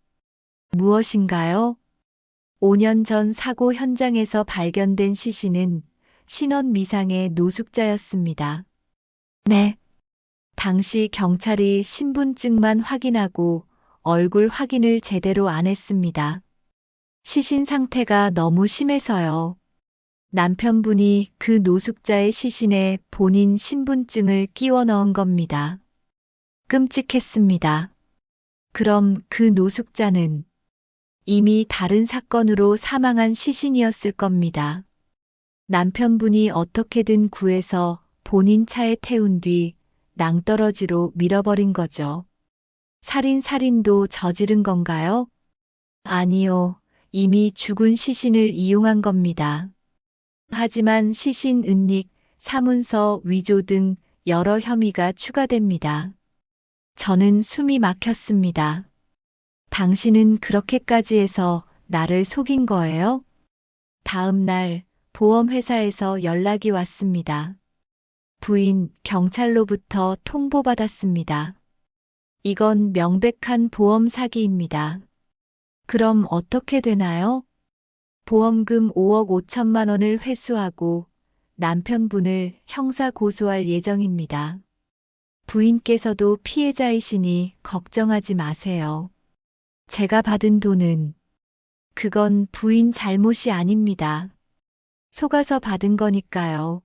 Speaker 1: 무엇인가요? 5년 전 사고 현장에서 발견된 시신은 신원 미상의 노숙자였습니다. 네. 당시 경찰이 신분증만 확인하고 얼굴 확인을 제대로 안 했습니다. 시신 상태가 너무 심해서요. 남편분이 그 노숙자의 시신에 본인 신분증을 끼워 넣은 겁니다. 끔찍했습니다. 그럼 그 노숙자는 이미 다른 사건으로 사망한 시신이었을 겁니다. 남편분이 어떻게든 구해서 본인 차에 태운 뒤 낭떠러지로 밀어버린 거죠. 살인도 저지른 건가요? 아니요. 이미 죽은 시신을 이용한 겁니다. 하지만 시신 은닉, 사문서 위조 등 여러 혐의가 추가됩니다. 저는 숨이 막혔습니다. 당신은 그렇게까지 해서 나를 속인 거예요? 다음 날 보험회사에서 연락이 왔습니다. 부인, 경찰로부터 통보받았습니다. 이건 명백한 보험 사기입니다. 그럼 어떻게 되나요? 보험금 5억 5천만 원을 회수하고 남편분을 형사 고소할 예정입니다. 부인께서도 피해자이시니 걱정하지 마세요. 제가 받은 돈은 그건 부인 잘못이 아닙니다. 속아서 받은 거니까요.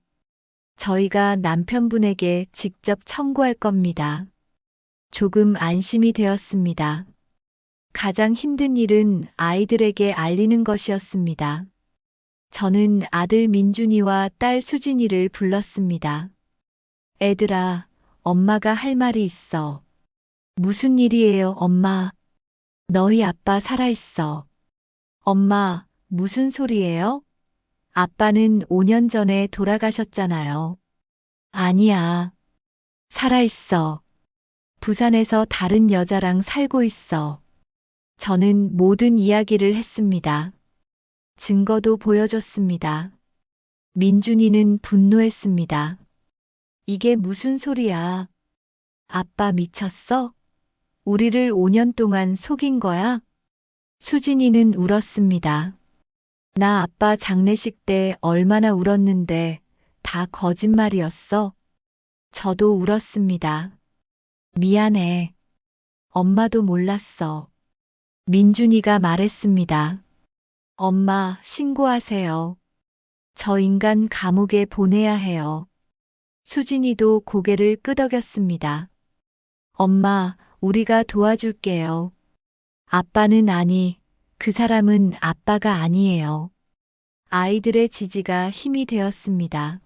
Speaker 1: 저희가 남편분에게 직접 청구할 겁니다. 조금 안심이 되었습니다. 가장 힘든 일은 아이들에게 알리는 것이었습니다. 저는 아들 민준이와 딸 수진이를 불렀습니다. 애들아, 엄마가 할 말이 있어. 무슨 일이에요, 엄마? 너희 아빠 살아있어. 엄마, 무슨 소리예요? 아빠는 5년 전에 돌아가셨잖아요. 아니야. 살아있어. 부산에서 다른 여자랑 살고 있어. 저는 모든 이야기를 했습니다. 증거도 보여줬습니다. 민준이는 분노했습니다. 이게 무슨 소리야? 아빠 미쳤어? 우리를 5년 동안 속인 거야? 수진이는 울었습니다. 나 아빠 장례식 때 얼마나 울었는데 다 거짓말이었어. 저도 울었습니다. 미안해. 엄마도 몰랐어. 민준이가 말했습니다. 엄마, 신고하세요. 저 인간 감옥에 보내야 해요. 수진이도 고개를 끄덕였습니다. 엄마, 우리가 도와줄게요. 아빠는 아니, 그 사람은 아빠가 아니에요. 아이들의 지지가 힘이 되었습니다.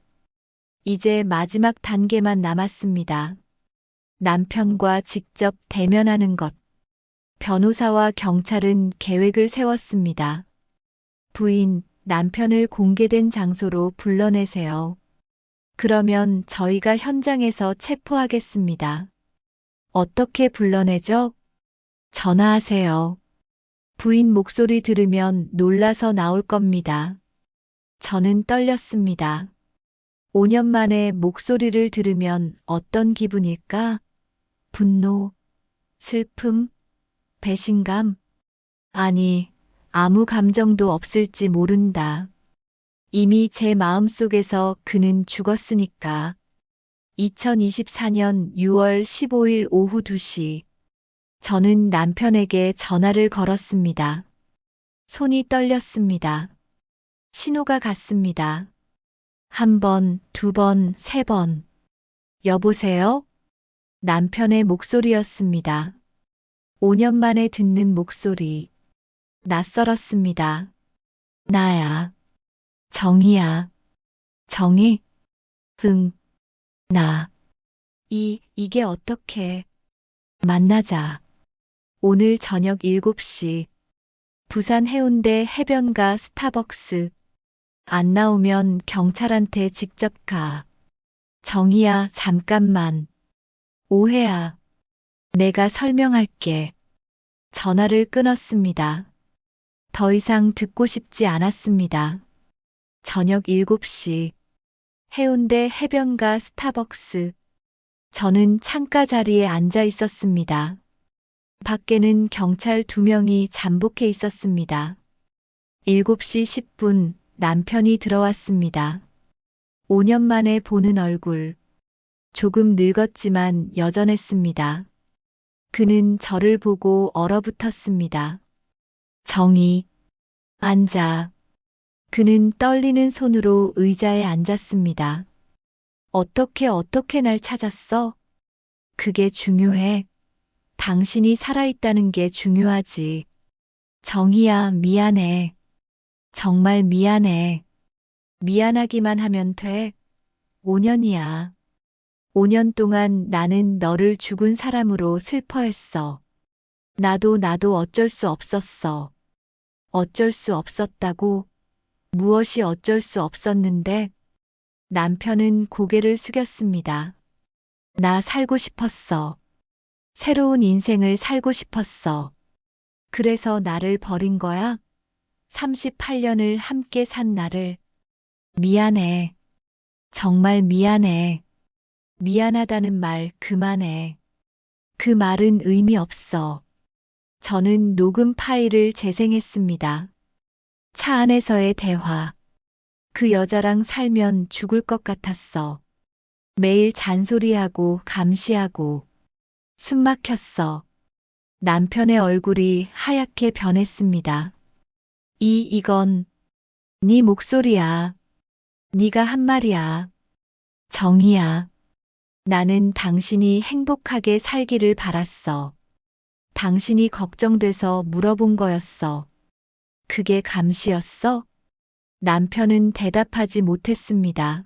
Speaker 1: 이제 마지막 단계만 남았습니다. 남편과 직접 대면하는 것. 변호사와 경찰은 계획을 세웠습니다. 부인, 남편을 공개된 장소로 불러내세요. 그러면 저희가 현장에서 체포하겠습니다. 어떻게 불러내죠? 전화하세요. 부인 목소리 들으면 놀라서 나올 겁니다. 저는 떨렸습니다. 5년 만에 목소리를 들으면 어떤 기분일까? 분노, 슬픔, 배신감? 아니, 아무 감정도 없을지 모른다. 이미 제 마음속에서 그는 죽었으니까. 2024년 6월 15일 오후 2시. 저는 남편에게 전화를 걸었습니다. 손이 떨렸습니다. 신호가 갔습니다. 한 번, 두 번, 세 번. 여보세요? 남편의 목소리였습니다. 5년 만에 듣는 목소리. 낯설었습니다. 나야. 정희야. 정희? 응. 이게 어떻게. 만나자. 오늘 저녁 7시. 부산 해운대 해변가 스타벅스. 안 나오면 경찰한테 직접 가. 정희야, 잠깐만. 오해야. 내가 설명할게. 전화를 끊었습니다. 더 이상 듣고 싶지 않았습니다. 저녁 7시. 해운대 해변가 스타벅스. 저는 창가 자리에 앉아 있었습니다. 밖에는 경찰 2명이 잠복해 있었습니다. 7시 10분 남편이 들어왔습니다. 5년 만에 보는 얼굴. 조금 늙었지만 여전했습니다. 그는 저를 보고 얼어붙었습니다. 정희, 앉아. 그는 떨리는 손으로 의자에 앉았습니다. 어떻게 날 찾았어? 그게 중요해. 당신이 살아있다는 게 중요하지. 정희야, 미안해. 정말 미안해. 미안하기만 하면 돼. 5년이야. 5년 동안 나는 너를 죽은 사람으로 슬퍼했어. 나도 어쩔 수 없었어. 어쩔 수 없었다고? 무엇이 어쩔 수 없었는데? 남편은 고개를 숙였습니다. 나 살고 싶었어. 새로운 인생을 살고 싶었어. 그래서 나를 버린 거야? 38년을 함께 산 나를. 미안해. 정말 미안해. 미안하다는 말 그만해. 그 말은 의미 없어. 저는 녹음 파일을 재생했습니다. 차 안에서의 대화. 그 여자랑 살면 죽을 것 같았어. 매일 잔소리하고 감시하고. 숨 막혔어. 남편의 얼굴이 하얗게 변했습니다. 이건 네 목소리야. 네가 한 말이야. 정희야. 나는 당신이 행복하게 살기를 바랐어. 당신이 걱정돼서 물어본 거였어. 그게 감시였어? 남편은 대답하지 못했습니다.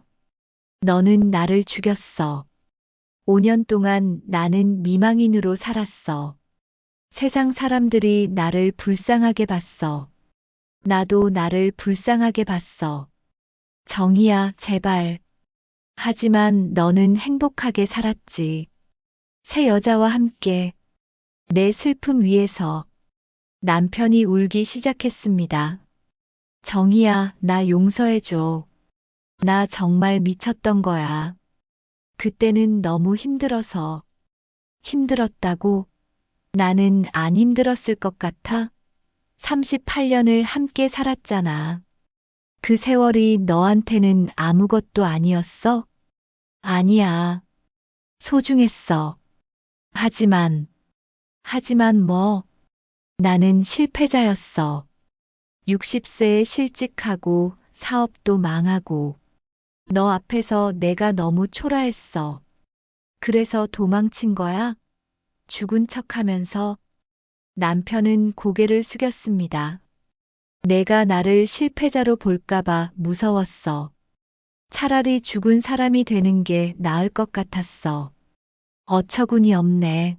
Speaker 1: 너는 나를 죽였어. 5년 동안 나는 미망인으로 살았어. 세상 사람들이 나를 불쌍하게 봤어. 나도 나를 불쌍하게 봤어. 정희야, 제발. 하지만 너는 행복하게 살았지. 새 여자와 함께. 내 슬픔 위에서. 남편이 울기 시작했습니다. 정희야, 나 용서해줘. 나 정말 미쳤던 거야. 그때는 너무 힘들어서. 힘들었다고? 나는 안 힘들었을 것 같아? 38년을 함께 살았잖아. 그 세월이 너한테는 아무것도 아니었어? 아니야. 소중했어. 하지만 뭐? 나는 실패자였어. 60세에 실직하고 사업도 망하고. 너 앞에서 내가 너무 초라했어. 그래서 도망친 거야? 죽은 척 하면서. 남편은 고개를 숙였습니다. 내가 나를 실패자로 볼까봐 무서웠어. 차라리 죽은 사람이 되는 게 나을 것 같았어. 어처구니 없네.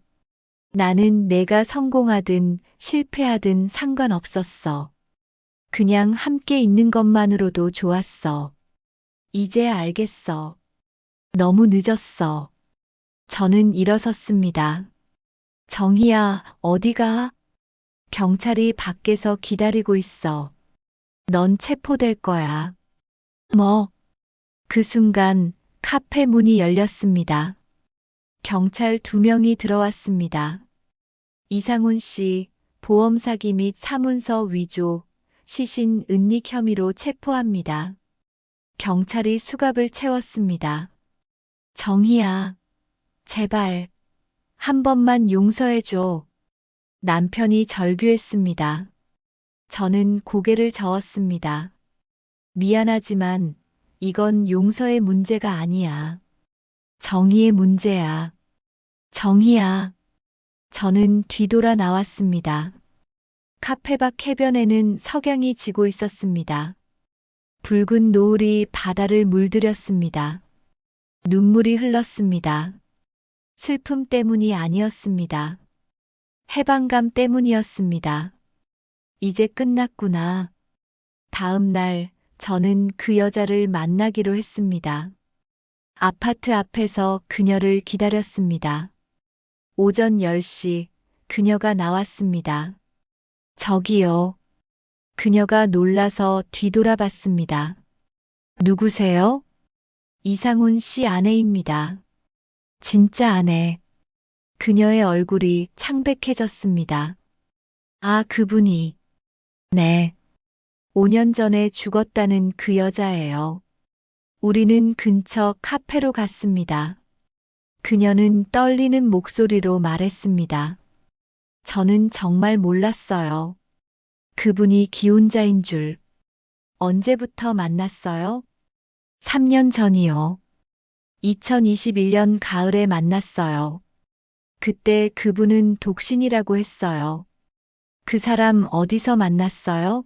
Speaker 1: 나는 내가 성공하든 실패하든 상관없었어. 그냥 함께 있는 것만으로도 좋았어. 이제 알겠어. 너무 늦었어. 저는 일어섰습니다. 정희야, 어디가? 경찰이 밖에서 기다리고 있어. 넌 체포될 거야. 뭐? 그 순간 카페 문이 열렸습니다. 경찰 2명이 들어왔습니다. 이상훈 씨, 보험 사기 및 사문서 위조, 시신 은닉 혐의로 체포합니다. 경찰이 수갑을 채웠습니다. 정희야, 제발, 한 번만 용서해줘. 남편이 절규했습니다. 저는 고개를 저었습니다. 미안하지만 이건 용서의 문제가 아니야. 정의의 문제야. 정희야. 저는 뒤돌아 나왔습니다. 카페 밖 해변에는 석양이 지고 있었습니다. 붉은 노을이 바다를 물들였습니다. 눈물이 흘렀습니다. 슬픔 때문이 아니었습니다. 해방감 때문이었습니다. 이제 끝났구나. 다음 날 저는 그 여자를 만나기로 했습니다. 아파트 앞에서 그녀를 기다렸습니다. 오전 10시 그녀가 나왔습니다. 저기요. 그녀가 놀라서 뒤돌아봤습니다. 누구세요? 이상훈 씨 아내입니다. 진짜 아내. 그녀의 얼굴이 창백해졌습니다. 아, 그분이. 네. 5년 전에 죽었다는 그 여자예요. 우리는 근처 카페로 갔습니다. 그녀는 떨리는 목소리로 말했습니다. 저는 정말 몰랐어요. 그분이 기혼자인 줄. 언제부터 만났어요? 3년 전이요. 2021년 가을에 만났어요. 그때 그분은 독신이라고 했어요. 그 사람 어디서 만났어요?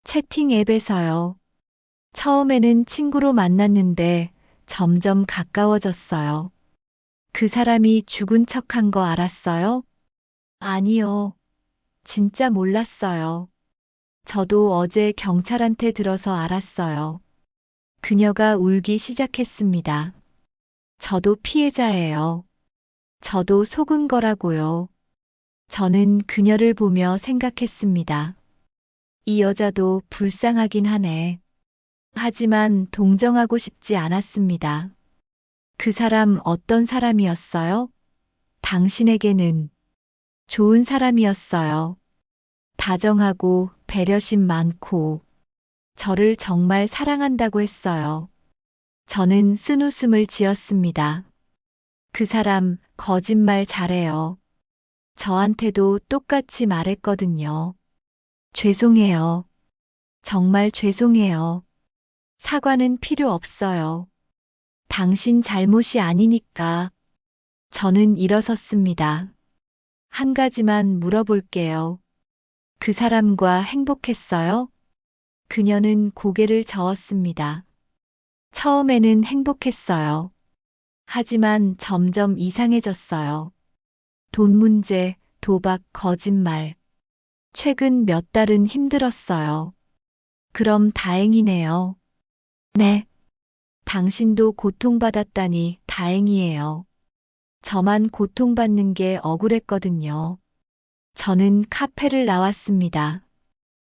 Speaker 1: 채팅 앱에서요. 처음에는 친구로 만났는데 점점 가까워졌어요. 그 사람이 죽은 척한 거 알았어요? 아니요. 진짜 몰랐어요. 저도 어제 경찰한테 들어서 알았어요. 그녀가 울기 시작했습니다. 저도 피해자예요. 저도 속은 거라고요. 저는 그녀를 보며 생각했습니다. 이 여자도 불쌍하긴 하네. 하지만 동정하고 싶지 않았습니다. 그 사람 어떤 사람이었어요? 당신에게는 좋은 사람이었어요. 다정하고 배려심 많고 저를 정말 사랑한다고 했어요. 저는 쓴웃음을 지었습니다. 그 사람 거짓말 잘해요. 저한테도 똑같이 말했거든요. 죄송해요. 정말 죄송해요. 사과는 필요 없어요. 당신 잘못이 아니니까. 저는 일어섰습니다. 한 가지만 물어볼게요. 그 사람과 행복했어요? 그녀는 고개를 저었습니다. 처음에는 행복했어요. 하지만 점점 이상해졌어요. 돈 문제, 도박, 거짓말. 최근 몇 달은 힘들었어요. 그럼 다행이네요. 네. 당신도 고통받았다니 다행이에요. 저만 고통받는 게 억울했거든요. 저는 카페를 나왔습니다.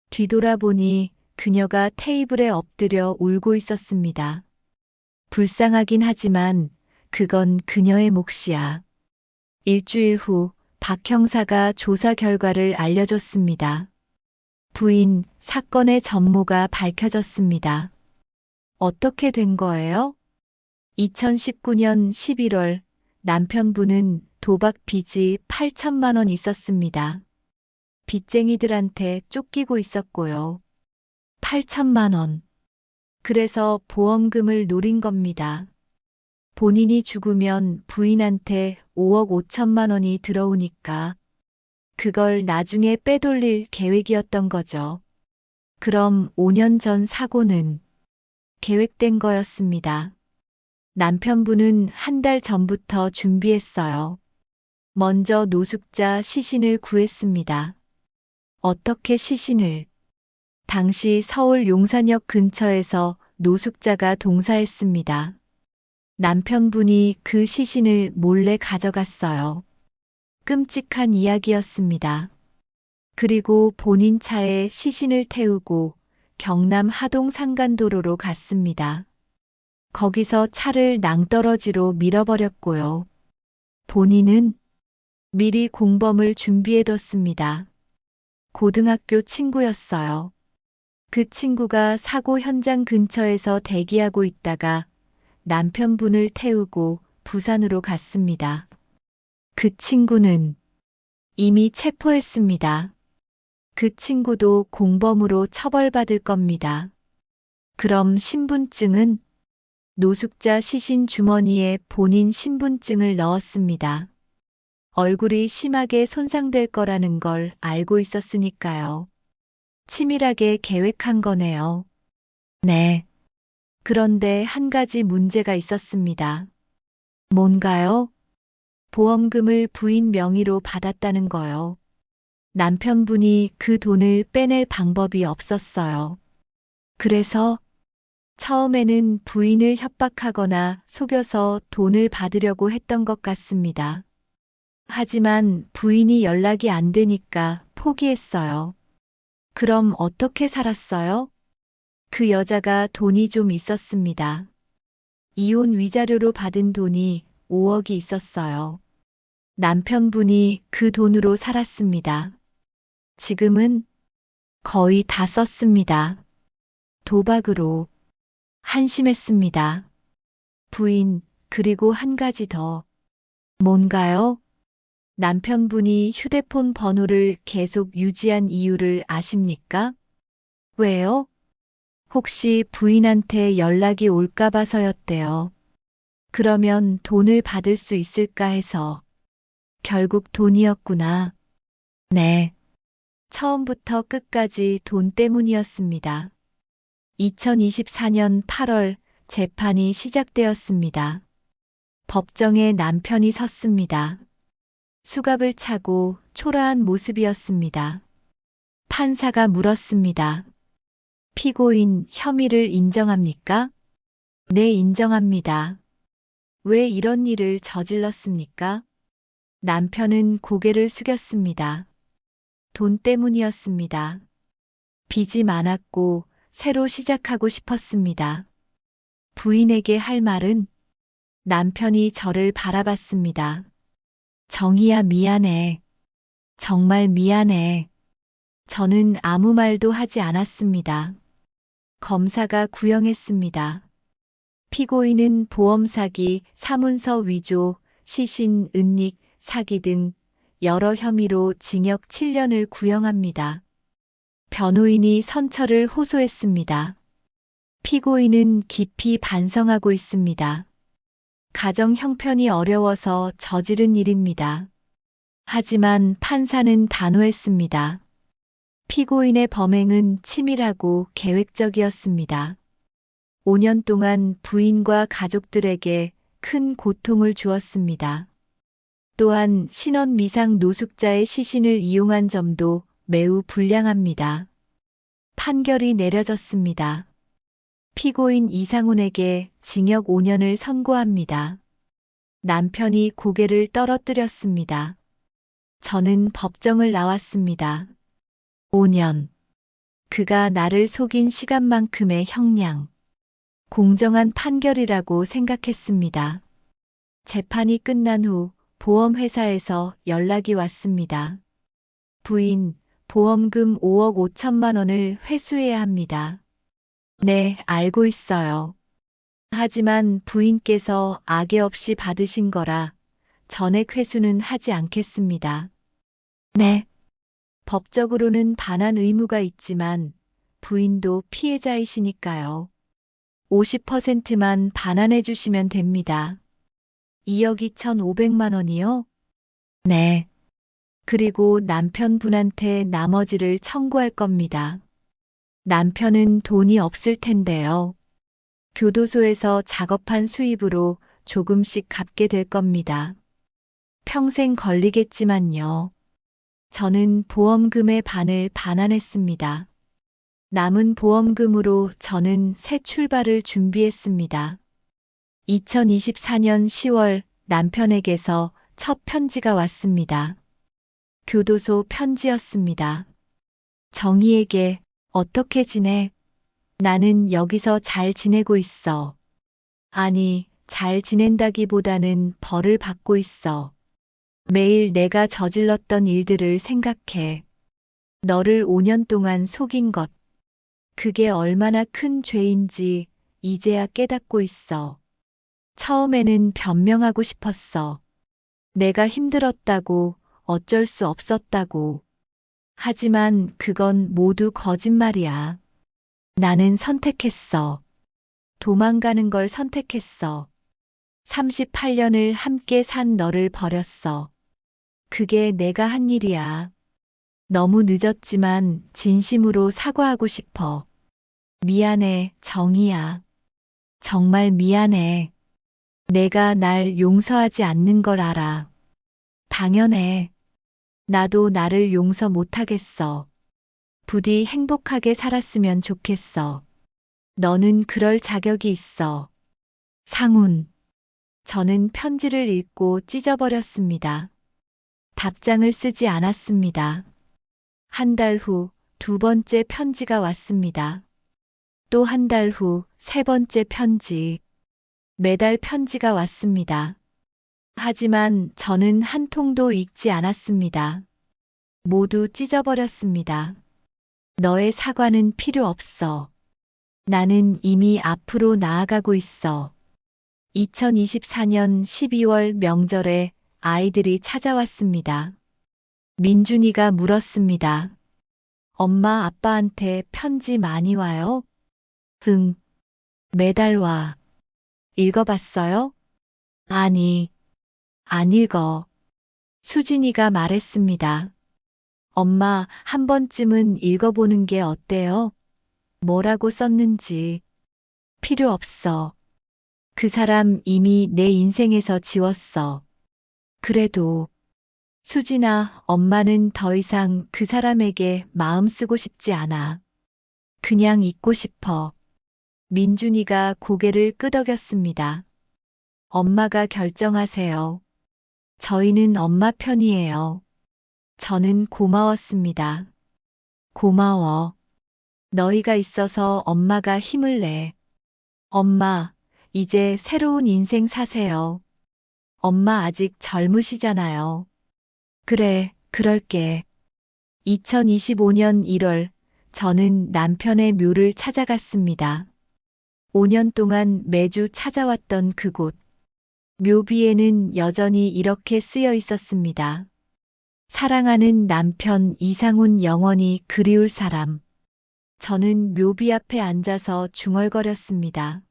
Speaker 1: 뒤돌아보니 그녀가 테이블에 엎드려 울고 있었습니다. 불쌍하긴 하지만 그건 그녀의 몫이야. 일주일 후 박 형사가 조사 결과를 알려줬습니다. 부인, 사건의 전모가 밝혀졌습니다. 어떻게 된 거예요? 2019년 11월 남편분은 도박 빚이 8천만 원 있었습니다. 빚쟁이들한테 쫓기고 있었고요. 8천만 원. 그래서 보험금을 노린 겁니다. 본인이 죽으면 부인한테 5억 5천만 원이 들어오니까 그걸 나중에 빼돌릴 계획이었던 거죠. 그럼 5년 전 사고는 계획된 거였습니다. 남편분은 한 달 전부터 준비했어요. 먼저 노숙자 시신을 구했습니다. 어떻게 시신을? 당시 서울 용산역 근처에서 노숙자가 동사했습니다. 남편분이 그 시신을 몰래 가져갔어요. 끔찍한 이야기였습니다. 그리고 본인 차에 시신을 태우고 경남 하동 상간도로로 갔습니다. 거기서 차를 낭떠러지로 밀어버렸고요. 본인은 미리 공범을 준비해뒀습니다. 고등학교 친구였어요. 그 친구가 사고 현장 근처에서 대기하고 있다가 남편분을 태우고 부산으로 갔습니다. 그 친구는 이미 체포했습니다. 그 친구도 공범으로 처벌받을 겁니다. 그럼 신분증은? 노숙자 시신 주머니에 본인 신분증을 넣었습니다. 얼굴이 심하게 손상될 거라는 걸 알고 있었으니까요. 치밀하게 계획한 거네요. 네. 그런데 한 가지 문제가 있었습니다. 뭔가요? 보험금을 부인 명의로 받았다는 거요. 남편분이 그 돈을 빼낼 방법이 없었어요. 그래서 처음에는 부인을 협박하거나 속여서 돈을 받으려고 했던 것 같습니다. 하지만 부인이 연락이 안 되니까 포기했어요. 그럼 어떻게 살았어요? 그 여자가 돈이 좀 있었습니다. 이혼 위자료로 받은 돈이 5억이 있었어요. 남편분이 그 돈으로 살았습니다. 지금은 거의 다 썼습니다. 도박으로 한심했습니다. 부인, 그리고 한 가지 더. 뭔가요? 남편분이 휴대폰 번호를 계속 유지한 이유를 아십니까? 왜요? 혹시 부인한테 연락이 올까 봐서였대요. 그러면 돈을 받을 수 있을까 해서. 결국 돈이었구나. 네. 처음부터 끝까지 돈 때문이었습니다. 2024년 8월 재판이 시작되었습니다. 법정에 남편이 섰습니다. 수갑을 차고 초라한 모습이었습니다. 판사가 물었습니다. 피고인 혐의를 인정합니까? 네, 인정합니다. 왜 이런 일을 저질렀습니까? 남편은 고개를 숙였습니다. 돈 때문이었습니다. 빚이 많았고 새로 시작하고 싶었습니다. 부인에게 할 말은 남편이 저를 바라봤습니다. 정희야, 미안해. 정말 미안해. 저는 아무 말도 하지 않았습니다. 검사가 구형했습니다. 피고인은 보험 사기, 사문서 위조, 시신, 은닉, 사기 등 여러 혐의로 징역 7년을 구형합니다. 변호인이 선처를 호소했습니다. 피고인은 깊이 반성하고 있습니다. 가정 형편이 어려워서 저지른 일입니다. 하지만 판사는 단호했습니다. 피고인의 범행은 치밀하고 계획적이었습니다. 5년 동안 부인과 가족들에게 큰 고통을 주었습니다. 또한 신원 미상 노숙자의 시신을 이용한 점도 매우 불량합니다. 판결이 내려졌습니다. 피고인 이상훈에게 징역 5년을 선고합니다. 남편이 고개를 떨어뜨렸습니다. 저는 법정을 나왔습니다. 5년. 그가 나를 속인 시간만큼의 형량. 공정한 판결이라고 생각했습니다. 재판이 끝난 후 보험회사에서 연락이 왔습니다. 부인, 보험금 5억 5천만 원을 회수해야 합니다. 네, 알고 있어요. 하지만 부인께서 악의 없이 받으신 거라 전액 회수는 하지 않겠습니다. 네. 법적으로는 반환 의무가 있지만 부인도 피해자이시니까요. 50%만 반환해 주시면 됩니다. 2억 2,500만 원이요? 네. 그리고 남편분한테 나머지를 청구할 겁니다. 남편은 돈이 없을 텐데요. 교도소에서 작업한 수입으로 조금씩 갚게 될 겁니다. 평생 걸리겠지만요. 저는 보험금의 반을 반환했습니다. 남은 보험금으로 저는 새 출발을 준비했습니다. 2024년 10월 남편에게서 첫 편지가 왔습니다. 교도소 편지였습니다. 정희에게 어떻게 지내? 나는 여기서 잘 지내고 있어. 아니, 잘 지낸다기보다는 벌을 받고 있어. 매일 내가 저질렀던 일들을 생각해. 너를 5년 동안 속인 것. 그게 얼마나 큰 죄인지 이제야 깨닫고 있어. 처음에는 변명하고 싶었어. 내가 힘들었다고, 어쩔 수 없었다고. 하지만 그건 모두 거짓말이야. 나는 선택했어. 도망가는 걸 선택했어. 38년을 함께 산 너를 버렸어. 그게 내가 한 일이야. 너무 늦었지만 진심으로 사과하고 싶어. 미안해, 정희야. 정말 미안해. 내가 날 용서하지 않는 걸 알아. 당연해. 나도 나를 용서 못하겠어. 부디 행복하게 살았으면 좋겠어. 너는 그럴 자격이 있어. 상훈. 저는 편지를 읽고 찢어버렸습니다. 답장을 쓰지 않았습니다. 한 달 후 두 번째 편지가 왔습니다. 또 한 달 후 세 번째 편지. 매달 편지가 왔습니다. 하지만 저는 한 통도 읽지 않았습니다. 모두 찢어버렸습니다. 너의 사과는 필요 없어. 나는 이미 앞으로 나아가고 있어. 2024년 12월 명절에 아이들이 찾아왔습니다. 민준이가 물었습니다. 엄마, 아빠한테 편지 많이 와요? 응. 매달 와. 읽어봤어요? 아니, 안 읽어. 수진이가 말했습니다. 엄마, 한 번쯤은 읽어보는 게 어때요? 뭐라고 썼는지. 필요 없어. 그 사람 이미 내 인생에서 지웠어. 그래도 수진아, 엄마는 더 이상 그 사람에게 마음 쓰고 싶지 않아. 그냥 잊고 싶어. 민준이가 고개를 끄덕였습니다. 엄마가 결정하세요. 저희는 엄마 편이에요. 저는 고마웠습니다. 고마워. 너희가 있어서 엄마가 힘을 내. 엄마, 이제 새로운 인생 사세요. 엄마 아직 젊으시잖아요. 그래, 그럴게. 2025년 1월, 저는 남편의 묘를 찾아갔습니다. 5년 동안 매주 찾아왔던 그곳. 묘비에는 여전히 이렇게 쓰여 있었습니다. 사랑하는 남편 이상훈, 영원히 그리울 사람. 저는 묘비 앞에 앉아서 중얼거렸습니다.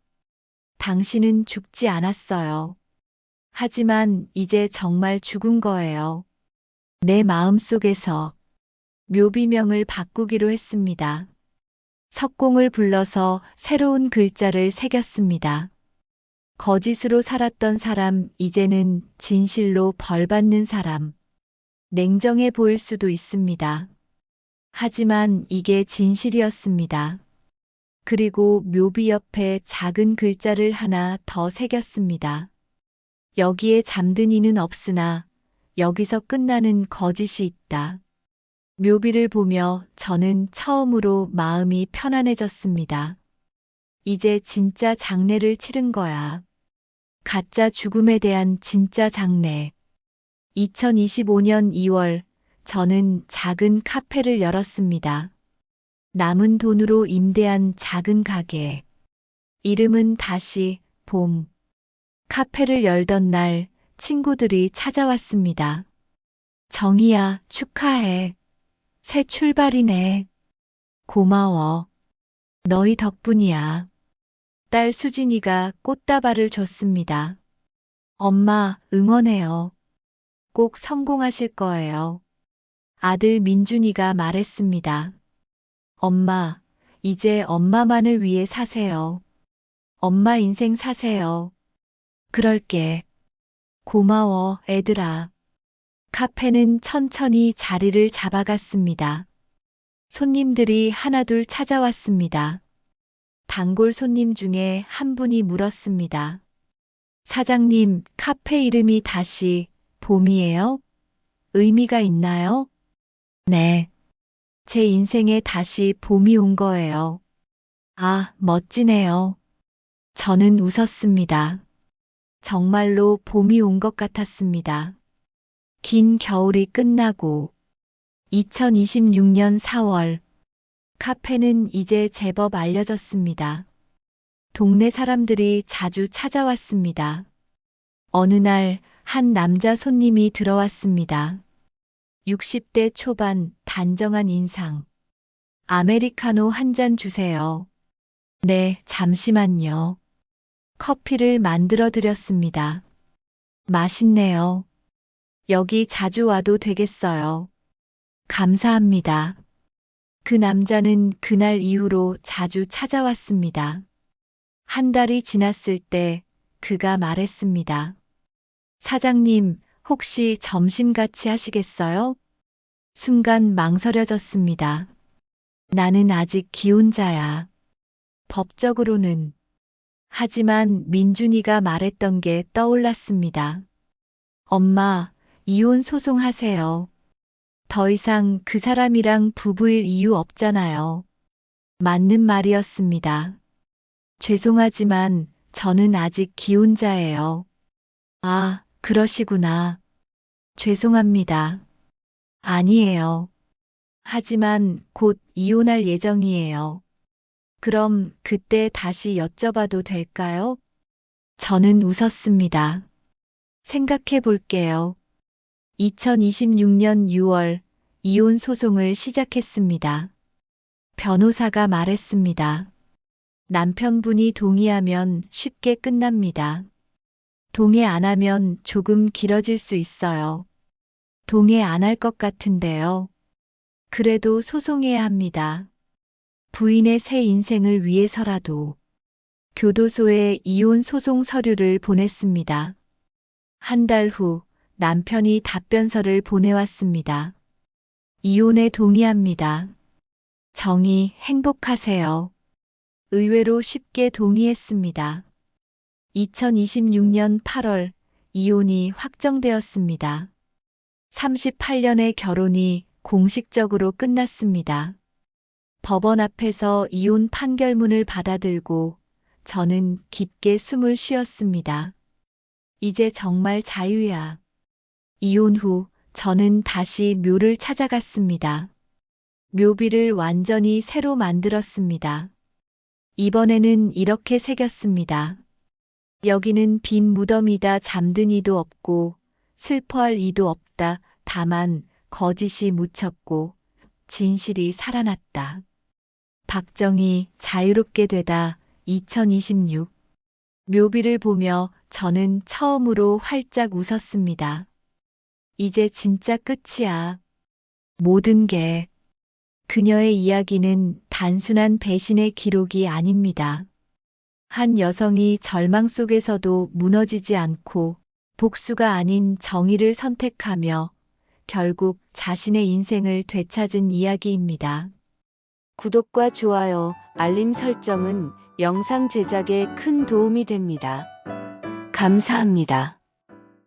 Speaker 1: 당신은 죽지 않았어요. 하지만 이제 정말 죽은 거예요. 내 마음속에서 묘비명을 바꾸기로 했습니다. 석공을 불러서 새로운 글자를 새겼습니다. 거짓으로 살았던 사람, 이제는 진실로 벌받는 사람. 냉정해 보일 수도 있습니다. 하지만 이게 진실이었습니다. 그리고 묘비 옆에 작은 글자를 하나 더 새겼습니다. 여기에 잠든 이는 없으나 여기서 끝나는 거짓이 있다. 묘비를 보며 저는 처음으로 마음이 편안해졌습니다. 이제 진짜 장례를 치른 거야. 가짜 죽음에 대한 진짜 장례. 2025년 2월, 저는 작은 카페를 열었습니다. 남은 돈으로 임대한 작은 가게. 이름은 다시 봄. 카페를 열던 날 친구들이 찾아왔습니다. 정희야, 축하해. 새 출발이네. 고마워. 너희 덕분이야. 딸 수진이가 꽃다발을 줬습니다. 엄마, 응원해요. 꼭 성공하실 거예요. 아들 민준이가 말했습니다. 엄마, 이제 엄마만을 위해 사세요. 엄마 인생 사세요. 그럴게. 고마워, 애들아. 카페는 천천히 자리를 잡아갔습니다. 손님들이 하나둘 찾아왔습니다. 단골 손님 중에 한 분이 물었습니다. 사장님, 카페 이름이 다시 봄이에요? 의미가 있나요? 네. 제 인생에 다시 봄이 온 거예요. 아, 멋지네요. 저는 웃었습니다. 정말로 봄이 온 것 같았습니다. 긴 겨울이 끝나고 2026년 4월 카페는 이제 제법 알려졌습니다. 동네 사람들이 자주 찾아왔습니다. 어느 날 한 남자 손님이 들어왔습니다. 60대 초반 단정한 인상. 아메리카노 한 잔 주세요. 네, 잠시만요. 커피를 만들어 드렸습니다. 맛있네요. 여기 자주 와도 되겠어요. 감사합니다. 그 남자는 그날 이후로 자주 찾아왔습니다. 한 달이 지났을 때 그가 말했습니다. 사장님, 혹시 점심 같이 하시겠어요? 순간 망설여졌습니다. 나는 아직 기혼자야. 법적으로는. 하지만 민준이가 말했던 게 떠올랐습니다. 엄마, 이혼 소송하세요. 더 이상 그 사람이랑 부부일 이유 없잖아요. 맞는 말이었습니다. 죄송하지만 저는 아직 기혼자예요. 아, 그러시구나. 죄송합니다. 아니에요. 하지만 곧 이혼할 예정이에요. 그럼 그때 다시 여쭤봐도 될까요? 저는 웃었습니다. 생각해 볼게요. 2026년 6월 이혼 소송을 시작했습니다. 변호사가 말했습니다. 남편분이 동의하면 쉽게 끝납니다. 동의 안 하면 조금 길어질 수 있어요. 동의 안 할 것 같은데요. 그래도 소송해야 합니다. 부인의 새 인생을 위해서라도. 교도소에 이혼 소송 서류를 보냈습니다. 한 달 후 남편이 답변서를 보내왔습니다. 이혼에 동의합니다. 정희, 행복하세요. 의외로 쉽게 동의했습니다. 2026년 8월 이혼이 확정되었습니다. 38년의 결혼이 공식적으로 끝났습니다. 법원 앞에서 이혼 판결문을 받아들고 저는 깊게 숨을 쉬었습니다. 이제 정말 자유야. 이혼 후 저는 다시 묘를 찾아갔습니다. 묘비를 완전히 새로 만들었습니다. 이번에는 이렇게 새겼습니다. 여기는 빈 무덤이다. 잠든 이도 없고 슬퍼할 이도 없다. 다만 거짓이 묻혔고 진실이 살아났다. 박정희, 자유롭게 되다. 2026. 묘비를 보며 저는 처음으로 활짝 웃었습니다. 이제 진짜 끝이야. 모든 게. 그녀의 이야기는 단순한 배신의 기록이 아닙니다. 한 여성이 절망 속에서도 무너지지 않고 복수가 아닌 정의를 선택하며 결국 자신의 인생을 되찾은 이야기입니다. 구독과 좋아요, 알림 설정은 영상 제작에 큰 도움이 됩니다. 감사합니다.